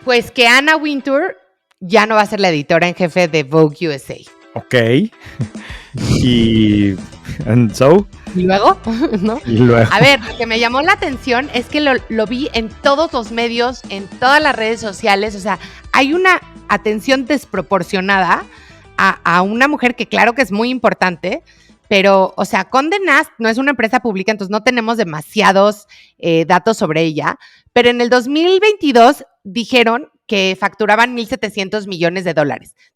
Pues que Anna Wintour ya no va a ser la editora en jefe de Vogue USA. Ok. Y so? ¿Y luego? ¿No? Y luego. A ver, lo que me llamó la atención es que lo vi en todos los medios, en todas las redes sociales. O sea, hay una atención desproporcionada a una mujer que claro que es muy importante, pero, o sea, Condé Nast no es una empresa pública, entonces no tenemos demasiados datos sobre ella, pero en el 2022 dijeron que facturaban $1,700 millones.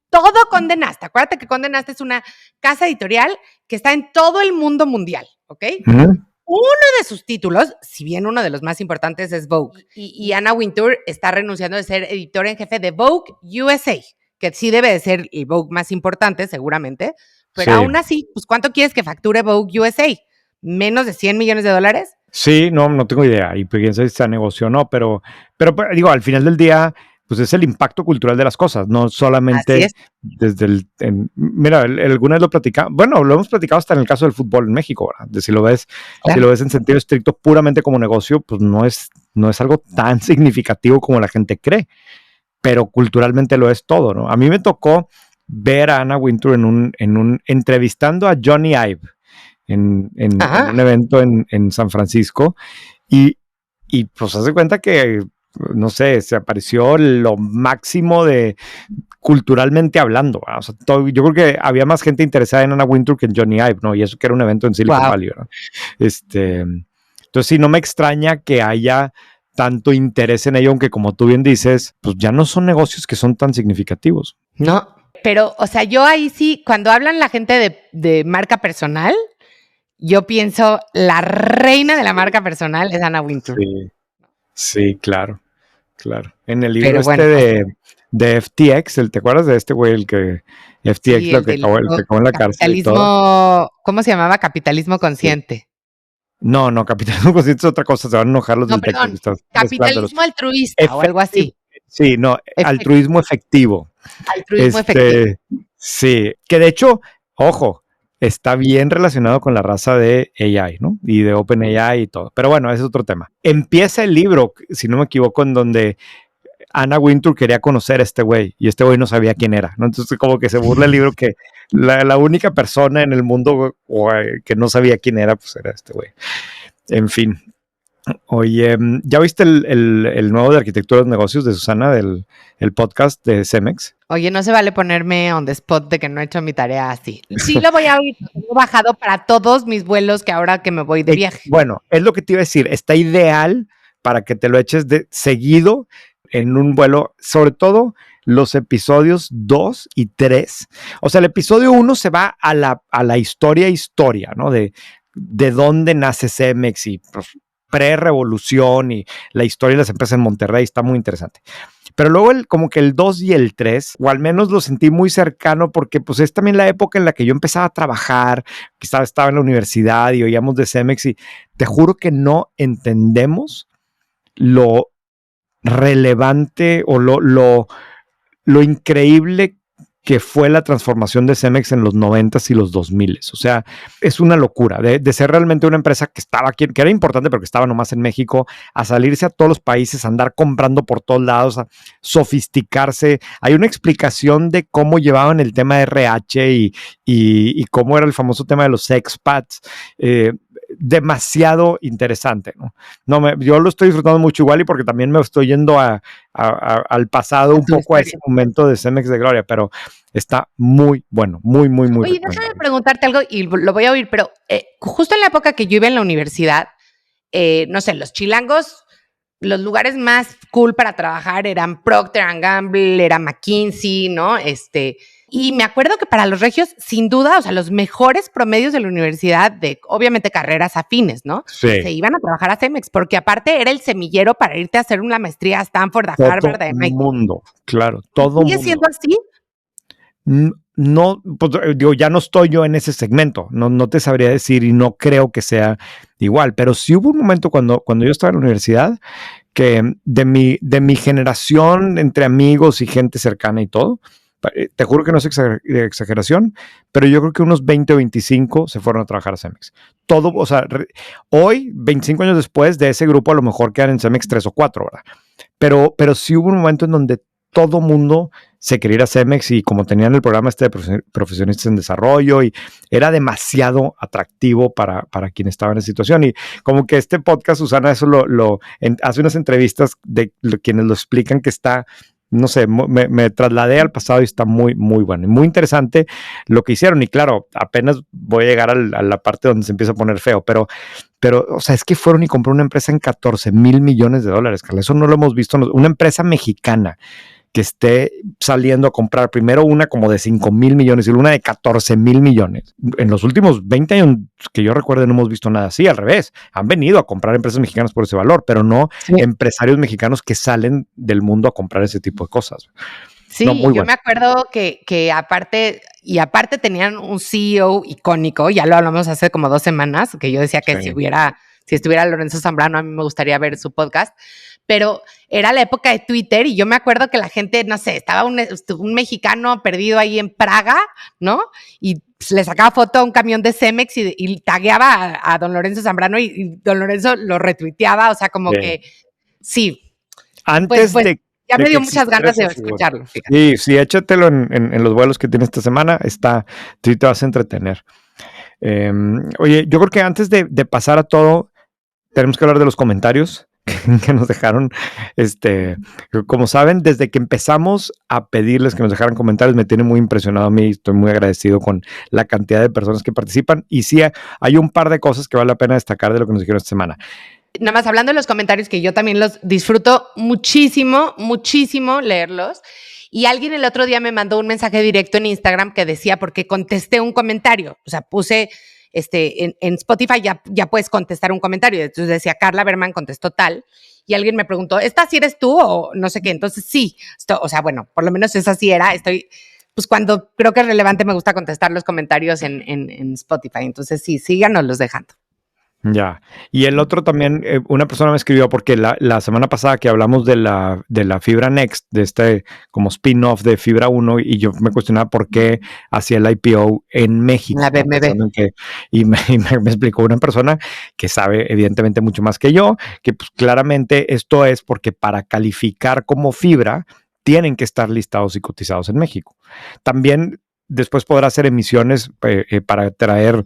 Todo Condé Nast. Acuérdate que Condé Nast es una casa editorial que está en todo el mundo mundial, ¿ok? Uh-huh. Uno de sus títulos, si bien uno de los más importantes es Vogue, y Anna Wintour está renunciando de ser editora en jefe de Vogue USA, que sí debe de ser el Vogue más importante seguramente, pero Sí. aún así, pues ¿cuánto quieres que facture Vogue USA? ¿Menos de $100 millones? Sí, no tengo idea, y quién sabe si se negoció o no, pero digo, al final del día, pues es el impacto cultural de las cosas, no solamente desde mira, alguna vez lo platicamos, bueno, lo hemos platicado hasta en el caso del fútbol en México, ¿verdad? Si lo ves en sentido estricto, puramente como negocio, pues no es algo tan significativo como la gente cree, pero culturalmente lo es todo, ¿no? A mí me tocó ver a Anna Wintour entrevistando a Johnny Ive en un evento en San Francisco, y pues haz de cuenta que, no sé, se apareció lo máximo de culturalmente hablando, ¿verdad? O sea, yo creo que había más gente interesada en Anna Wintour que en Johnny Ive, ¿no? Y eso que era un evento en Silicon Valley, ¿verdad? Entonces sí, no me extraña que haya tanto interés en ello, aunque como tú bien dices, pues ya no son negocios que son tan significativos. No, pero, o sea, yo ahí sí, cuando hablan la gente de marca personal, yo pienso la reina de la marca personal es Anna Wintour. Sí, claro. En el libro de FTX, ¿te acuerdas de este güey, el que FTX sí, lo que acabó en la cárcel y todo? ¿Cómo se llamaba? Capitalismo consciente. Sí. No, capitalismo consciente es otra cosa, se van a enojar los del TEC. Capitalismo altruista o algo así. Sí, altruismo efectivo. Altruismo efectivo. Sí, que de hecho, ojo, está bien relacionado con la raza de AI, ¿no? Y de OpenAI y todo. Pero bueno, ese es otro tema. Empieza el libro, si no me equivoco, en donde Anna Wintour quería conocer a este güey y este güey no sabía quién era, ¿no? Entonces como que se burla el libro que la única persona en el mundo que no sabía quién era, pues era este güey. En fin. Oye, ¿ya viste el nuevo de Arquitectura de los Negocios de Susana, el podcast de Cemex? Oye, no se vale ponerme on the spot de que no he hecho mi tarea así. Sí lo voy a oír, lo tengo bajado para todos mis vuelos que ahora que me voy de viaje. Bueno, es lo que te iba a decir, está ideal para que te lo eches de seguido en un vuelo, sobre todo los episodios 2 y 3. O sea, el episodio 1 se va a la historia, ¿no? De dónde nace Cemex y pues, pre-revolución y la historia de las empresas en Monterrey, está muy interesante. Pero luego como que el 2 y el 3, o al menos lo sentí muy cercano porque pues es también la época en la que yo empezaba a trabajar, que estaba en la universidad y oíamos de Cemex y te juro que no entendemos lo relevante o lo increíble que fue la transformación de Cemex en los 90s y los 2000s. O sea, es una locura de ser realmente una empresa que estaba aquí, que era importante, pero que estaba nomás en México, a salirse a todos los países, a andar comprando por todos lados, a sofisticarse. Hay una explicación de cómo llevaban el tema de RH y cómo era el famoso tema de los expats. Demasiado interesante, ¿no? Yo lo estoy disfrutando mucho igual y porque también me estoy yendo al pasado un poco a ese momento de Cemex de Gloria, pero está muy bueno, muy Oye, déjame preguntarte algo y lo voy a oír, pero justo en la época que yo iba en la universidad, no sé, los chilangos, los lugares más cool para trabajar eran Procter & Gamble, era McKinsey, ¿no? Y me acuerdo que para los regios, sin duda, o sea, los mejores promedios de la universidad, de obviamente carreras afines, ¿no? Sí. Se iban a trabajar a Cemex, porque aparte era el semillero para irte a hacer una maestría a Stanford, a Harvard, a MIT. Todo mundo, claro, todo mundo. ¿Sigue siendo así? No, pues digo, ya no estoy yo en ese segmento, no te sabría decir y no creo que sea igual, pero sí hubo un momento cuando yo estaba en la universidad que de mi generación, entre amigos y gente cercana y todo, te juro que no es exageración, pero yo creo que unos 20 o 25 se fueron a trabajar a Cemex. Todo, o sea, hoy, 25 años después, de ese grupo a lo mejor quedan en Cemex 3 o 4, ¿verdad? pero sí hubo un momento en donde todo mundo se quería ir a Cemex y como tenían el programa este de profesionistas en desarrollo y era demasiado atractivo para quien estaba en esa situación. Y como que este podcast, Susana, eso hace unas entrevistas de quienes lo explican que está, no sé, me trasladé al pasado y está muy, muy bueno y muy interesante lo que hicieron. Y claro, apenas voy a llegar a la parte donde se empieza a poner feo, pero, o sea, es que fueron y compró una empresa en $14,000 millones, Carla. Eso no lo hemos visto. Una empresa mexicana que esté saliendo a comprar primero una como de 5,000 millones y una de 14,000 millones. En los últimos 20 años que yo recuerdo no hemos visto nada así, al revés. Han venido a comprar empresas mexicanas por ese valor, pero no empresarios mexicanos que salen del mundo a comprar ese tipo de cosas. Sí, no, muy yo bueno. Me acuerdo que aparte tenían un CEO icónico, ya lo hablamos hace como 2 semanas, que yo decía que si estuviera Lorenzo Zambrano, a mí me gustaría ver su podcast, pero era la época de Twitter y yo me acuerdo que la gente, no sé, estaba un mexicano perdido ahí en Praga, ¿no? Y le sacaba foto a un camión de Cemex y tagueaba a don Lorenzo Zambrano y don Lorenzo lo retuiteaba, o sea, como que sí. Antes de ya me dio muchas ganas de escucharlo. Fíjate. Sí, échatelo en los vuelos que tiene esta semana. Sí te vas a entretener. Oye, yo creo que antes de pasar a todo, tenemos que hablar de los comentarios que nos dejaron. Como saben, desde que empezamos a pedirles que nos dejaran comentarios, me tiene muy impresionado a mí. Estoy muy agradecido con la cantidad de personas que participan. Y sí, hay un par de cosas que vale la pena destacar de lo que nos dijeron esta semana. Nada más hablando de los comentarios, que yo también los disfruto muchísimo, muchísimo leerlos. Y alguien el otro día me mandó un mensaje directo en Instagram que decía, porque contesté un comentario, o sea, puse en Spotify ya puedes contestar un comentario. Entonces decía, Carla Berman contestó tal. Y alguien me preguntó, ¿esta sí eres tú o no sé qué? Entonces sí, o sea, bueno, por lo menos esa sí era. Pues cuando creo que es relevante me gusta contestar los comentarios en Spotify. Entonces sí, síganos los dejando. Ya. Y el otro también, una persona me escribió porque la semana pasada que hablamos de la Fibra Next, de como spin-off de Fibra 1, y yo me cuestionaba por qué hacía el IPO en México. La BMB. Y me explicó una persona que sabe evidentemente mucho más que yo, que pues claramente esto es porque para calificar como fibra tienen que estar listados y cotizados en México. También después podrá hacer emisiones para atraer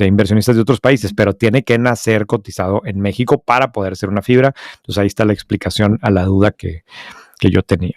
inversionistas de otros países, pero tiene que nacer cotizado en México para poder ser una fibra. Entonces ahí está la explicación a la duda que yo tenía.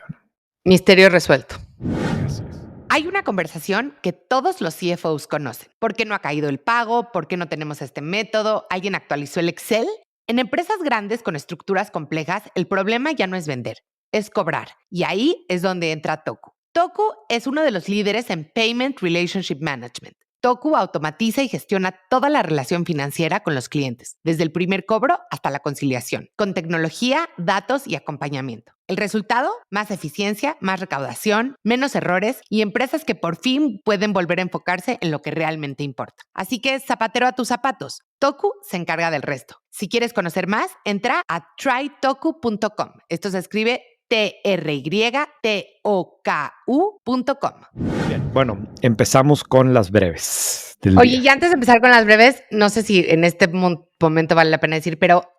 Misterio resuelto. Gracias. Hay una conversación que todos los CFOs conocen. ¿Por qué no ha caído el pago? ¿Por qué no tenemos este método? ¿Alguien actualizó el Excel? En empresas grandes con estructuras complejas, el problema ya no es vender, es cobrar. Y ahí es donde entra Toku. Toku es uno de los líderes en Payment Relationship Management. Toku automatiza y gestiona toda la relación financiera con los clientes, desde el primer cobro hasta la conciliación, con tecnología, datos y acompañamiento. El resultado, más eficiencia, más recaudación, menos errores y empresas que por fin pueden volver a enfocarse en lo que realmente importa. Así que zapatero a tus zapatos. Toku se encarga del resto. Si quieres conocer más, entra a trytoku.com. Esto se escribe trytoku.com. Bien, bueno, empezamos con las breves. Oye, y antes de empezar con las breves, no sé si en este momento vale la pena decir, pero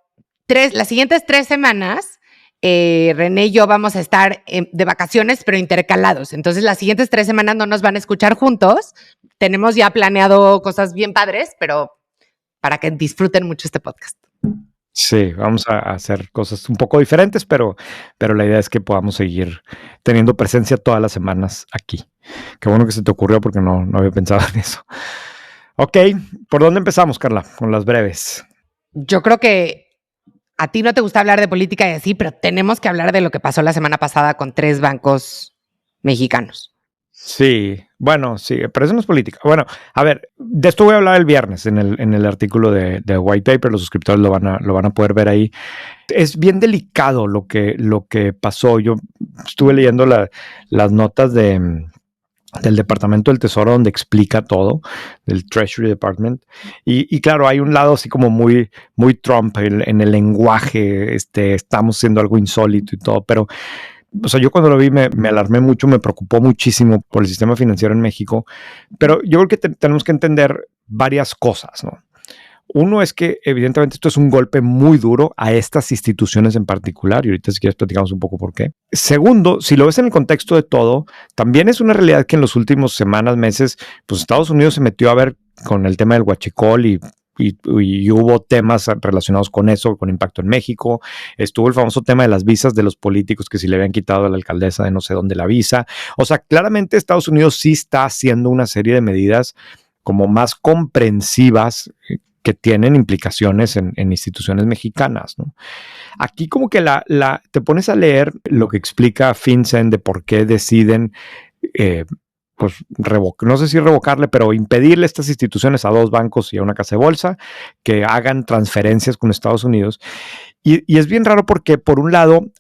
las siguientes 3 semanas, René y yo vamos a estar de vacaciones, pero intercalados. Entonces, las siguientes 3 semanas no nos van a escuchar juntos. Tenemos ya planeado cosas bien padres, pero para que disfruten mucho este podcast. Sí, vamos a hacer cosas un poco diferentes, pero la idea es que podamos seguir teniendo presencia todas las semanas aquí. Qué bueno que se te ocurrió porque no había pensado en eso. Ok, ¿por dónde empezamos, Carla? Con las breves. Yo creo que a ti no te gusta hablar de política y así, pero tenemos que hablar de lo que pasó la semana pasada con 3 bancos mexicanos. Sí, bueno, sí, pero eso no es política. Bueno, a ver, de esto voy a hablar el viernes en el artículo de White Paper. Los suscriptores lo van a poder ver ahí. Es bien delicado lo que pasó. Yo estuve leyendo las notas del Departamento del Tesoro donde explica todo, del Treasury Department. Y claro, hay un lado así como muy, muy Trump en el lenguaje. Estamos haciendo algo insólito y todo, pero o sea, yo cuando lo vi me alarmé mucho, me preocupó muchísimo por el sistema financiero en México, pero yo creo que tenemos que entender varias cosas, ¿no? Uno es que evidentemente esto es un golpe muy duro a estas instituciones en particular, y ahorita si quieres platicamos un poco por qué. Segundo, si lo ves en el contexto de todo, también es una realidad que en los últimos semanas, meses, pues Estados Unidos se metió a ver con el tema del huachicol y hubo temas relacionados con eso, con impacto en México. Estuvo el famoso tema de las visas de los políticos, que si le habían quitado a la alcaldesa de no sé dónde la visa. O sea, claramente Estados Unidos sí está haciendo una serie de medidas como más comprensivas que tienen implicaciones en instituciones mexicanas, ¿no? Aquí como que te pones a leer lo que explica FinCEN de por qué deciden pues no sé si revocarle, pero impedirle a estas instituciones, a 2 bancos y a una casa de bolsa, que hagan transferencias con Estados Unidos. Y es bien raro porque, por un lado,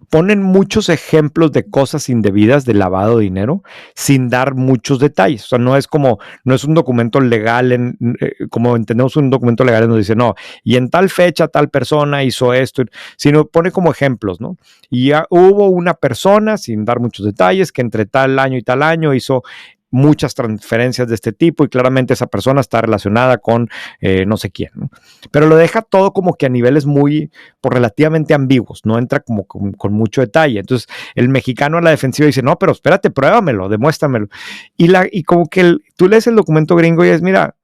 ponen muchos ejemplos de cosas indebidas de lavado de dinero sin dar muchos detalles. O sea, no es un documento legal, como entendemos un documento legal en donde dice, no, y en tal fecha tal persona hizo esto, sino pone como ejemplos, ¿no? Y ya hubo una persona, sin dar muchos detalles, que entre tal año y tal año hizo muchas transferencias de este tipo y claramente esa persona está relacionada con no sé quién, ¿no? Pero lo deja todo como que a niveles relativamente ambiguos, no entra como con mucho detalle. Entonces el mexicano a la defensiva dice, no, pero espérate, pruébamelo, demuéstramelo. Y como que tú lees el documento gringo y es, mira,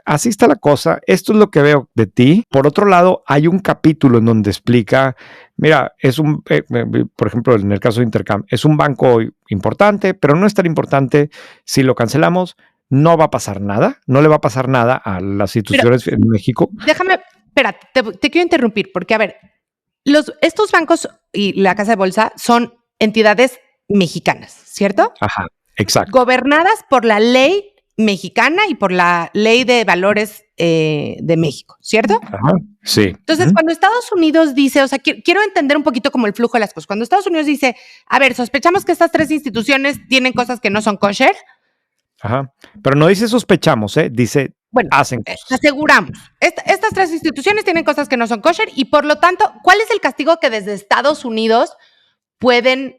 así está la cosa, esto es lo que veo de ti. Por otro lado, hay un capítulo en donde explica, mira, por ejemplo, en el caso de Intercam, es un banco importante, pero no es tan importante. Si lo cancelamos, no va a pasar nada, no le va a pasar nada a las instituciones en México. Déjame, espera, te quiero interrumpir, porque a ver, estos bancos y la casa de bolsa son entidades mexicanas, ¿cierto? Ajá, exacto. Gobernadas por la ley mexicana y por la ley de valores de México, ¿cierto? Ajá, sí. Entonces, cuando Estados Unidos dice, o sea, quiero entender un poquito como el flujo de las cosas. Cuando Estados Unidos dice, a ver, sospechamos que estas 3 instituciones tienen cosas que no son kosher. Ajá, pero no dice sospechamos, dice bueno, hacen cosas. Aseguramos. Estas 3 instituciones tienen cosas que no son kosher y por lo tanto, ¿cuál es el castigo que desde Estados Unidos pueden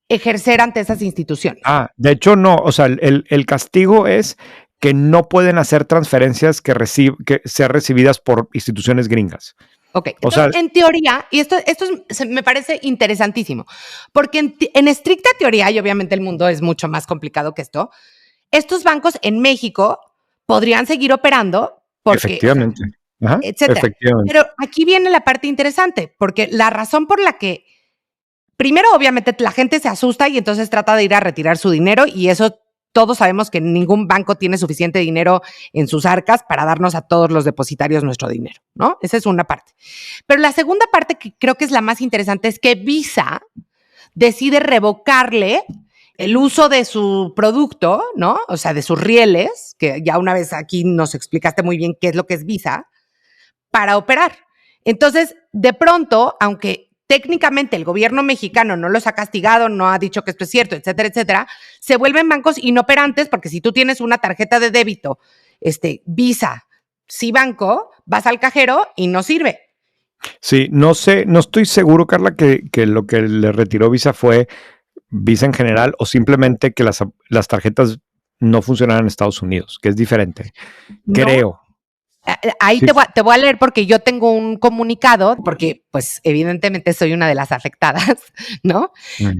ejercer ante esas instituciones? De hecho no, o sea, el castigo es que no pueden hacer transferencias que sean recibidas por instituciones gringas. Ok, entonces, en teoría, y esto me parece interesantísimo, porque en estricta teoría, y obviamente el mundo es mucho más complicado que esto, estos bancos en México podrían seguir operando porque, efectivamente, etcétera. Efectivamente. Pero aquí viene la parte interesante, porque la razón por la que primero, obviamente, la gente se asusta y entonces trata de ir a retirar su dinero y eso todos sabemos que ningún banco tiene suficiente dinero en sus arcas para darnos a todos los depositarios nuestro dinero, ¿no? Esa es una parte. Pero la segunda parte, que creo que es la más interesante, es que Visa decide revocarle el uso de su producto, ¿no? O sea, de sus rieles, que ya una vez aquí nos explicaste muy bien qué es lo que es Visa, para operar. Entonces, de pronto, aunque técnicamente el gobierno mexicano no los ha castigado, no ha dicho que esto es cierto, etcétera, etcétera, se vuelven bancos inoperantes porque si tú tienes una tarjeta de débito, Visa, Cibanco, vas al cajero y no sirve. Sí, no sé, no estoy seguro, Carla, que lo que le retiró Visa fue Visa en general o simplemente que las tarjetas no funcionan en Estados Unidos, que es diferente. No. Creo. Ahí sí. te voy a leer porque yo tengo un comunicado, porque pues evidentemente soy una de las afectadas, ¿no?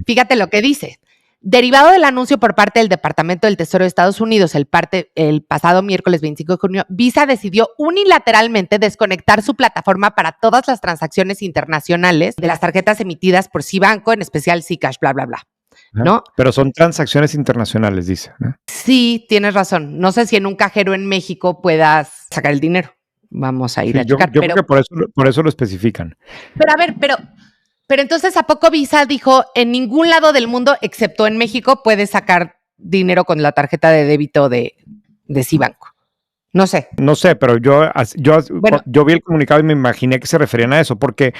Fíjate lo que dice. Derivado del anuncio por parte del Departamento del Tesoro de Estados Unidos el pasado miércoles 25 de junio, Visa decidió unilateralmente desconectar su plataforma para todas las transacciones internacionales de las tarjetas emitidas por Cibanco, en especial Zcash, bla, bla, bla. ¿No? Pero son transacciones internacionales, dice, ¿no? Sí, tienes razón. No sé si en un cajero en México puedas sacar el dinero. Vamos a ir a checar. Yo creo que por eso lo especifican. Pero a ver, pero entonces, ¿a poco Visa dijo en ningún lado del mundo, excepto en México, puedes sacar dinero con la tarjeta de débito de Cibanco? No sé. No sé, pero yo vi el comunicado y me imaginé que se referían a eso, porque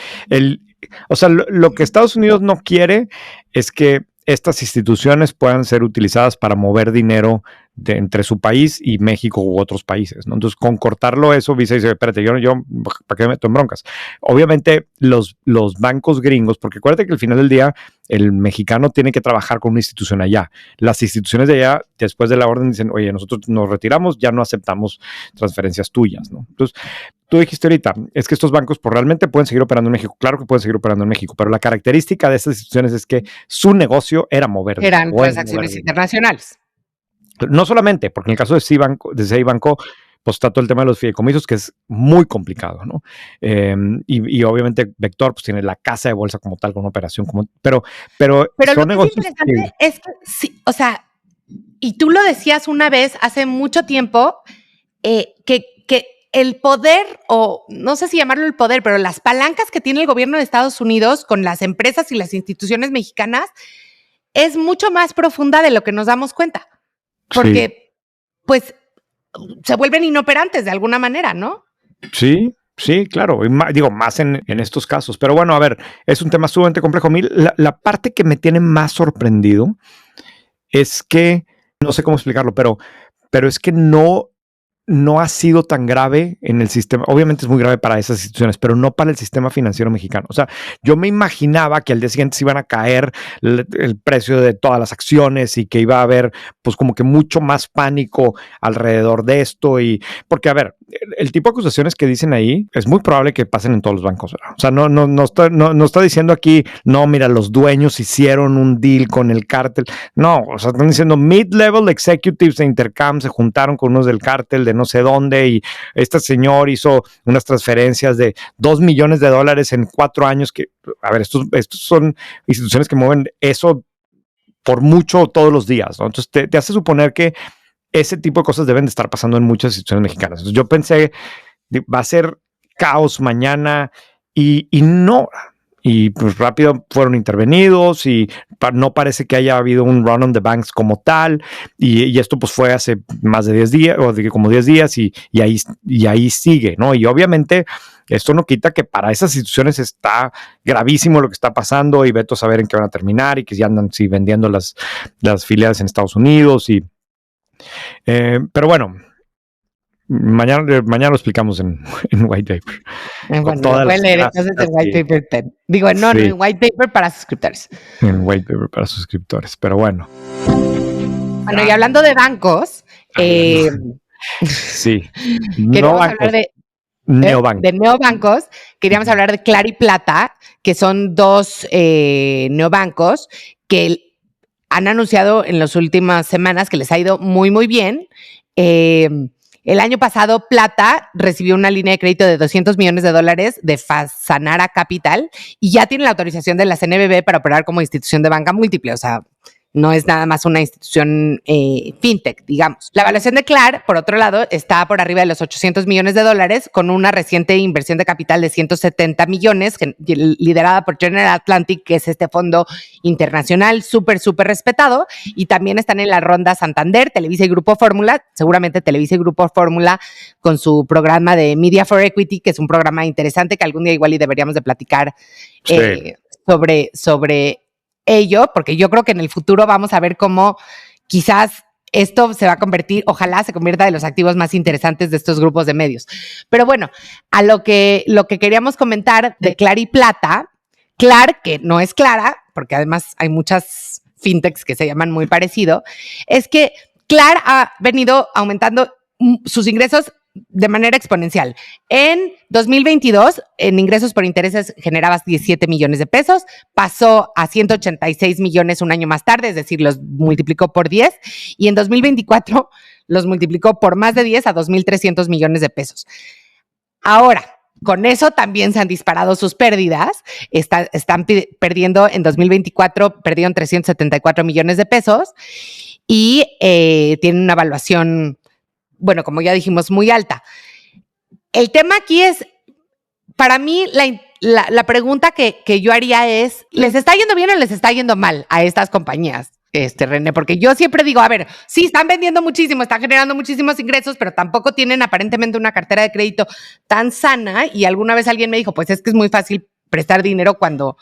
o sea, lo que Estados Unidos no quiere es que estas instituciones puedan ser utilizadas para mover dinero entre su país y México u otros países, ¿no? Entonces, con cortarlo eso, Visa dice, espérate, yo ¿para qué me meto en broncas? Obviamente, los bancos gringos, porque acuérdate que al final del día, el mexicano tiene que trabajar con una institución allá. Las instituciones de allá, después de la orden, dicen, oye, nosotros nos retiramos, ya no aceptamos transferencias tuyas, ¿no? Entonces, tú dijiste ahorita, es que estos bancos pues, realmente pueden seguir operando en México. Claro que pueden seguir operando en México, pero la característica de estas instituciones es que su negocio era mover. Eran transacciones internacionales. No solamente, porque en el caso de Ceibanco, pues está todo el tema de los fideicomisos, que es muy complicado, ¿no? Y obviamente Vector, pues tiene la casa de bolsa como tal, con una operación como... Pero son lo que es interesante es que, sí, o sea, y tú lo decías una vez hace mucho tiempo, que el poder, o no sé si llamarlo el poder, pero las palancas que tiene el gobierno de Estados Unidos con las empresas y las instituciones mexicanas es mucho más profunda de lo que nos damos cuenta. Porque, pues, se vuelven inoperantes de alguna manera, ¿no? Sí, claro. Digo, más en estos casos. Pero bueno, a ver, es un tema sumamente complejo. A mí, la parte que me tiene más sorprendido es que, no sé cómo explicarlo, pero es que no ha sido tan grave en el sistema. Obviamente es muy grave para esas instituciones, pero no para el sistema financiero mexicano. O sea, yo me imaginaba que al día siguiente se iban a caer el precio de todas las acciones y que iba a haber pues como que mucho más pánico alrededor de esto. Y porque, a ver, el tipo de acusaciones que dicen ahí es muy probable que pasen en todos los bancos, ¿verdad? O sea, no está diciendo aquí, no, mira, los dueños hicieron un deal con el cártel. No, o sea, están diciendo mid-level executives de Intercam se juntaron con unos del cártel de no sé dónde y este señor hizo unas transferencias de $2 millones en 4 años que, a ver, estos son instituciones que mueven eso por mucho todos los días, ¿no? Entonces te hace suponer que ese tipo de cosas deben de estar pasando en muchas instituciones mexicanas. Entonces yo pensé, va a ser caos mañana y no. Y pues rápido fueron intervenidos y no parece que haya habido un run on the banks como tal. Y esto pues fue hace más de 10 días, o como 10 días, y ahí sigue, ¿no? Y obviamente esto no quita que para esas instituciones está gravísimo lo que está pasando y veto a saber en qué van a terminar y que ya andan vendiendo las filiales en Estados Unidos. Pero bueno, mañana lo explicamos en White Paper. Bueno, lo pueden leer entonces en White Paper 10. Digo, no, en White Paper para suscriptores. En White Paper para suscriptores, pero bueno. Bueno, y hablando de bancos, sí. Queríamos hablar de neobancos. Queríamos hablar de Clara y Plata, que son dos neobancos que han anunciado en las últimas semanas que les ha ido muy, muy bien. El año pasado, Plata recibió una línea de crédito de $200 millones de Fasanara Capital y ya tiene la autorización de la CNBV para operar como institución de banca múltiple. O sea, no es nada más una institución fintech, digamos. La evaluación de Clar, por otro lado, está por arriba de los $800 millones con una reciente inversión de capital de 170 millones, liderada por General Atlantic, que es este fondo internacional súper respetado. Y también están en la ronda Santander, Televisa y Grupo Fórmula, seguramente Televisa y Grupo Fórmula con su programa de Media for Equity, que es un programa interesante que algún día igual y deberíamos de platicar sobre ello, porque yo creo que en el futuro vamos a ver cómo quizás esto se va a convertir, ojalá se convierta de los activos más interesantes de estos grupos de medios. Pero bueno, a lo que queríamos comentar de Clar y Plata, Clar, que no es Clara, porque además hay muchas fintechs que se llaman muy parecido, es que Clar ha venido aumentando sus ingresos de manera exponencial. En 2022, en ingresos por intereses generabas 17 millones de pesos, pasó a 186 millones un año más tarde, es decir, los multiplicó por 10, y en 2024 los multiplicó por más de 10 a 2.300 millones de pesos. Ahora, con eso también se han disparado sus pérdidas. Están perdiendo en 2024, perdieron 374 millones de pesos y tienen una evaluación, bueno, como ya dijimos, muy alta. El tema aquí es, para mí, la pregunta que yo haría es, ¿les está yendo bien o les está yendo mal a estas compañías, René? Porque yo siempre digo, a ver, sí, están vendiendo muchísimo, están generando muchísimos ingresos, pero tampoco tienen aparentemente una cartera de crédito tan sana. Y alguna vez alguien me dijo, pues es que es muy fácil prestar dinero cuando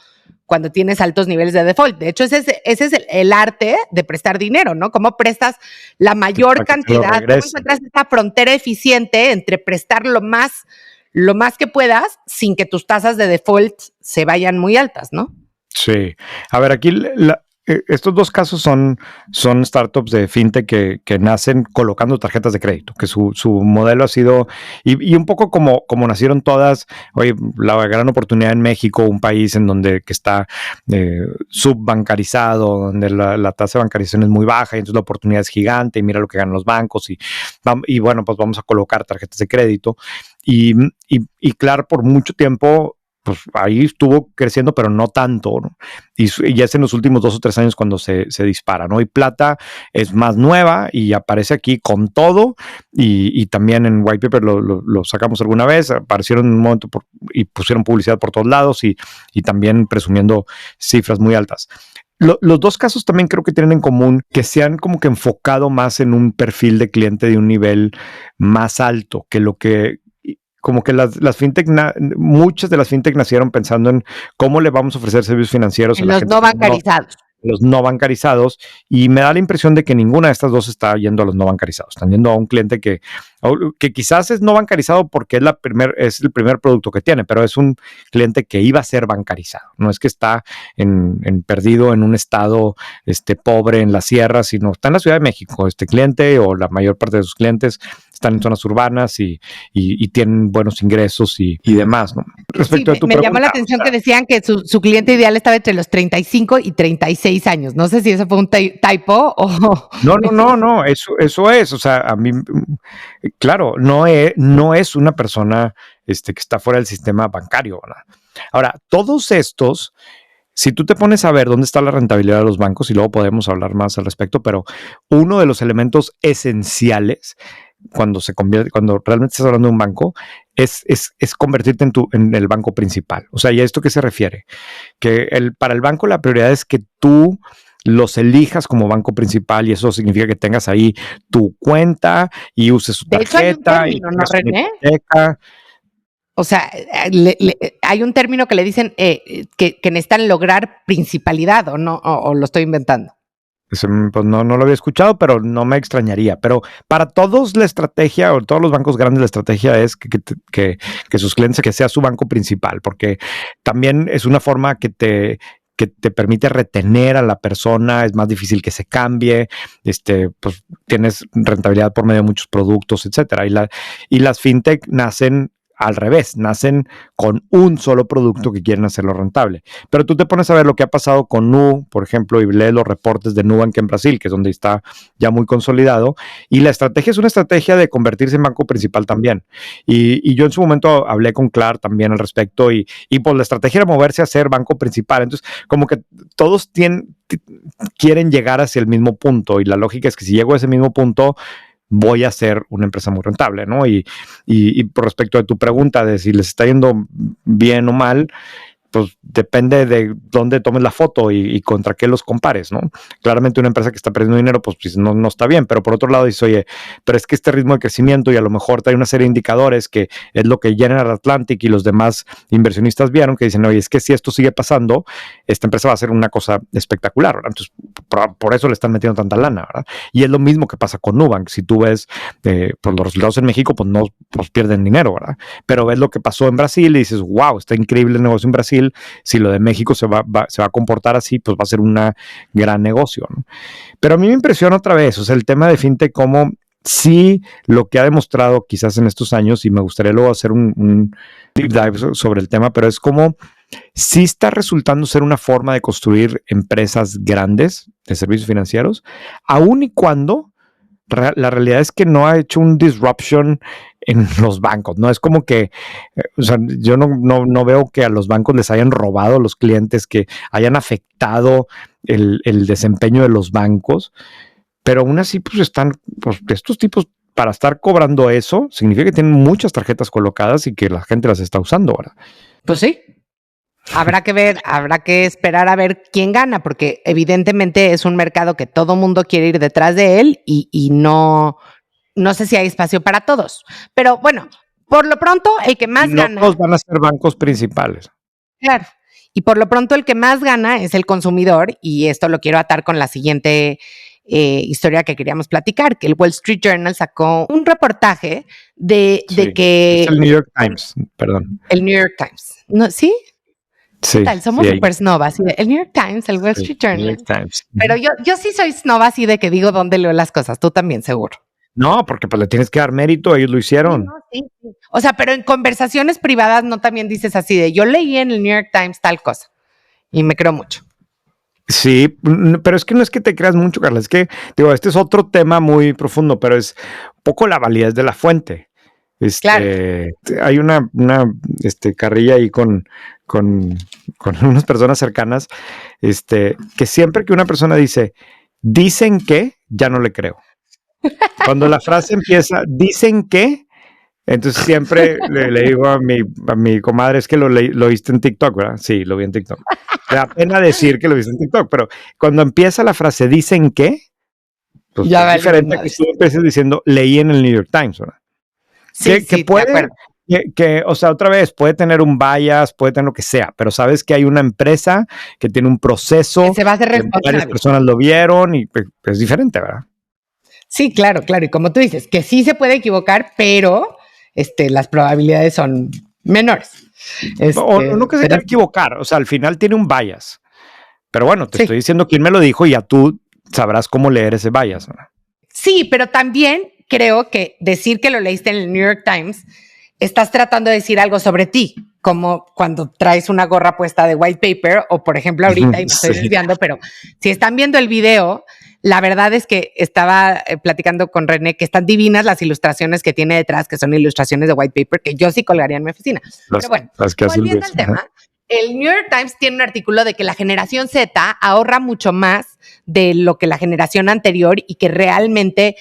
tienes altos niveles de default. De hecho, ese es el arte de prestar dinero, ¿no? Cómo prestas la mayor cantidad, cómo encuentras esta frontera eficiente entre prestar lo más que puedas sin que tus tasas de default se vayan muy altas, ¿no? Sí. A ver, aquí estos dos casos son startups de fintech que nacen colocando tarjetas de crédito, que su modelo ha sido, y un poco como nacieron todas, oye, la gran oportunidad en México, un país en donde que está subbancarizado, donde la tasa de bancarización es muy baja, y entonces la oportunidad es gigante, y mira lo que ganan los bancos, y bueno, pues vamos a colocar tarjetas de crédito, y claro, por mucho tiempo, pues ahí estuvo creciendo, pero no tanto, ¿no? Y ya es en los últimos 2 o 3 años cuando se dispara, ¿no? Y Plata es más nueva y aparece aquí con todo, y también en White Paper lo sacamos alguna vez, aparecieron en un momento y pusieron publicidad por todos lados y también presumiendo cifras muy altas. Los dos casos también creo que tienen en común que se han como que enfocado más en un perfil de cliente de un nivel más alto que lo que como que las fintech, muchas de las fintech nacieron pensando en cómo le vamos a ofrecer servicios financieros a la gente. Los no bancarizados. Los no bancarizados, y me da la impresión de que ninguna de estas dos está yendo a los no bancarizados, están yendo a un cliente que quizás es no bancarizado porque es el primer producto que tiene, pero es un cliente que iba a ser bancarizado, no es que está perdido en un estado pobre en la sierra, sino está en la Ciudad de México, este cliente o la mayor parte de sus clientes están en zonas urbanas y tienen buenos ingresos y demás, ¿no? Respecto a tu pregunta, llamó la atención que decían que su cliente ideal estaba entre los 35 y 36 años. No sé si eso fue un typo o... No, eso es, o sea, a mí, claro, no es una persona que está fuera del sistema bancario, ¿verdad? Ahora, todos estos, si tú te pones a ver dónde está la rentabilidad de los bancos, y luego podemos hablar más al respecto, pero uno de los elementos esenciales cuando realmente estás hablando de un banco, es convertirte en el banco principal. O sea, ¿y a esto qué se refiere? Que para el banco la prioridad es que tú los elijas como banco principal, y eso significa que tengas ahí tu cuenta y uses su tarjeta. De hecho, hay un término, ¿no, René? O sea, hay un término que le dicen que necesitan lograr principalidad, ¿o no? ¿O lo estoy inventando? Pues no lo había escuchado, pero no me extrañaría. Pero para todos la estrategia, o todos los bancos grandes, la estrategia es que sus clientes, que sea su banco principal, porque también es una forma que te permite retener a la persona, es más difícil que se cambie, pues tienes rentabilidad por medio de muchos productos, etcétera. Y las fintech nacen al revés, nacen con un solo producto que quieren hacerlo rentable. Pero tú te pones a ver lo que ha pasado con Nu, por ejemplo, y lees los reportes de Nubank en Brasil, que es donde está ya muy consolidado, y la estrategia es una estrategia de convertirse en banco principal también. Y yo en su momento hablé con Clar también al respecto, y pues la estrategia era moverse a ser banco principal. Entonces, como que todos quieren llegar hacia el mismo punto, y la lógica es que si llego a ese mismo punto, voy a ser una empresa muy rentable, ¿no? Y por respecto de tu pregunta de si les está yendo bien o mal, pues depende de dónde tomes la foto y contra qué los compares, ¿no? Claramente una empresa que está perdiendo dinero, pues no está bien, pero por otro lado dices, oye, pero es que este ritmo de crecimiento, y a lo mejor trae una serie de indicadores que es lo que General Atlantic y los demás inversionistas vieron, que dicen, oye, es que si esto sigue pasando, esta empresa va a ser una cosa espectacular, ¿verdad? Entonces, por eso le están metiendo tanta lana, ¿verdad? Y es lo mismo que pasa con Nubank. Si tú ves pues los resultados en México, pues no pierden dinero, ¿verdad? Pero ves lo que pasó en Brasil y dices, wow, está increíble el negocio en Brasil. Si lo de México se va a comportar así, pues va a ser un gran negocio, ¿no? Pero a mí me impresiona otra vez, o sea, el tema de fintech, como sí lo que ha demostrado quizás en estos años, y me gustaría luego hacer un deep dive sobre el tema, pero es como sí está resultando ser una forma de construir empresas grandes de servicios financieros, aun y cuando la realidad es que no ha hecho un disruption en los bancos, ¿no? Es como que, o sea, yo no veo que a los bancos les hayan robado los clientes, que hayan afectado el desempeño de los bancos, pero aún así, pues están, pues estos tipos, para estar cobrando eso, significa que tienen muchas tarjetas colocadas y que la gente las está usando ahora. Pues sí. Habrá que esperar a ver quién gana, porque evidentemente es un mercado que todo mundo quiere ir detrás de él y no sé si hay espacio para todos. Pero bueno, por lo pronto, el que más gana... Todos van a ser bancos principales. Claro. Y por lo pronto el que más gana es el consumidor, y esto lo quiero atar con la siguiente historia que queríamos platicar, que el Wall Street Journal sacó un reportaje de que... Es el New York Times, perdón. El New York Times. ¿No? ¿Sí? Sí. ¿Qué tal? Somos súper snob, así de el New York Times, el Wall Street Journal. New York Times. Pero yo sí soy snob así de que digo dónde leo las cosas. Tú también, seguro. No, porque pues le tienes que dar mérito, ellos lo hicieron. Sí. O sea, pero en conversaciones privadas no también dices así de yo leí en el New York Times tal cosa y me creo mucho. Sí, pero es que no es que te creas mucho, Carla, es que, digo, este es otro tema muy profundo, pero es poco la validez de la fuente. Claro. Hay una carrilla ahí con unas personas cercanas, que siempre que una persona dicen que, ya no le creo. Cuando la frase empieza, dicen que, entonces siempre le digo a mi comadre, es que lo viste en TikTok, ¿verdad? Sí, lo vi en TikTok. Me da pena decir que lo viste en TikTok, pero cuando empieza la frase, dicen que, pues ya es diferente a que tú empieces diciendo, leí en el New York Times, ¿verdad? Sí, que puede, o sea, otra vez, puede tener un bias, puede tener lo que sea, pero sabes que hay una empresa que tiene un proceso, que se va a hacer responsable. Varias personas lo vieron y pues, es diferente, ¿verdad? Sí, claro. Y como tú dices, que sí se puede equivocar, pero las probabilidades son menores. O no que se quiera equivocar, o sea, al final tiene un bias. Pero bueno, te estoy diciendo quién me lo dijo y ya tú sabrás cómo leer ese bias, ¿verdad? Sí, pero también creo que decir que lo leíste en el New York Times, estás tratando de decir algo sobre ti, como cuando traes una gorra puesta de white paper o, por ejemplo, ahorita, y me estoy desviando, pero si están viendo el video, la verdad es que estaba platicando con René que están divinas las ilustraciones que tiene detrás, que son ilustraciones de white paper, que yo sí colgaría en mi oficina. Pero bueno, volviendo al tema, el New York Times tiene un artículo de que la generación Z ahorra mucho más de lo que la generación anterior y que realmente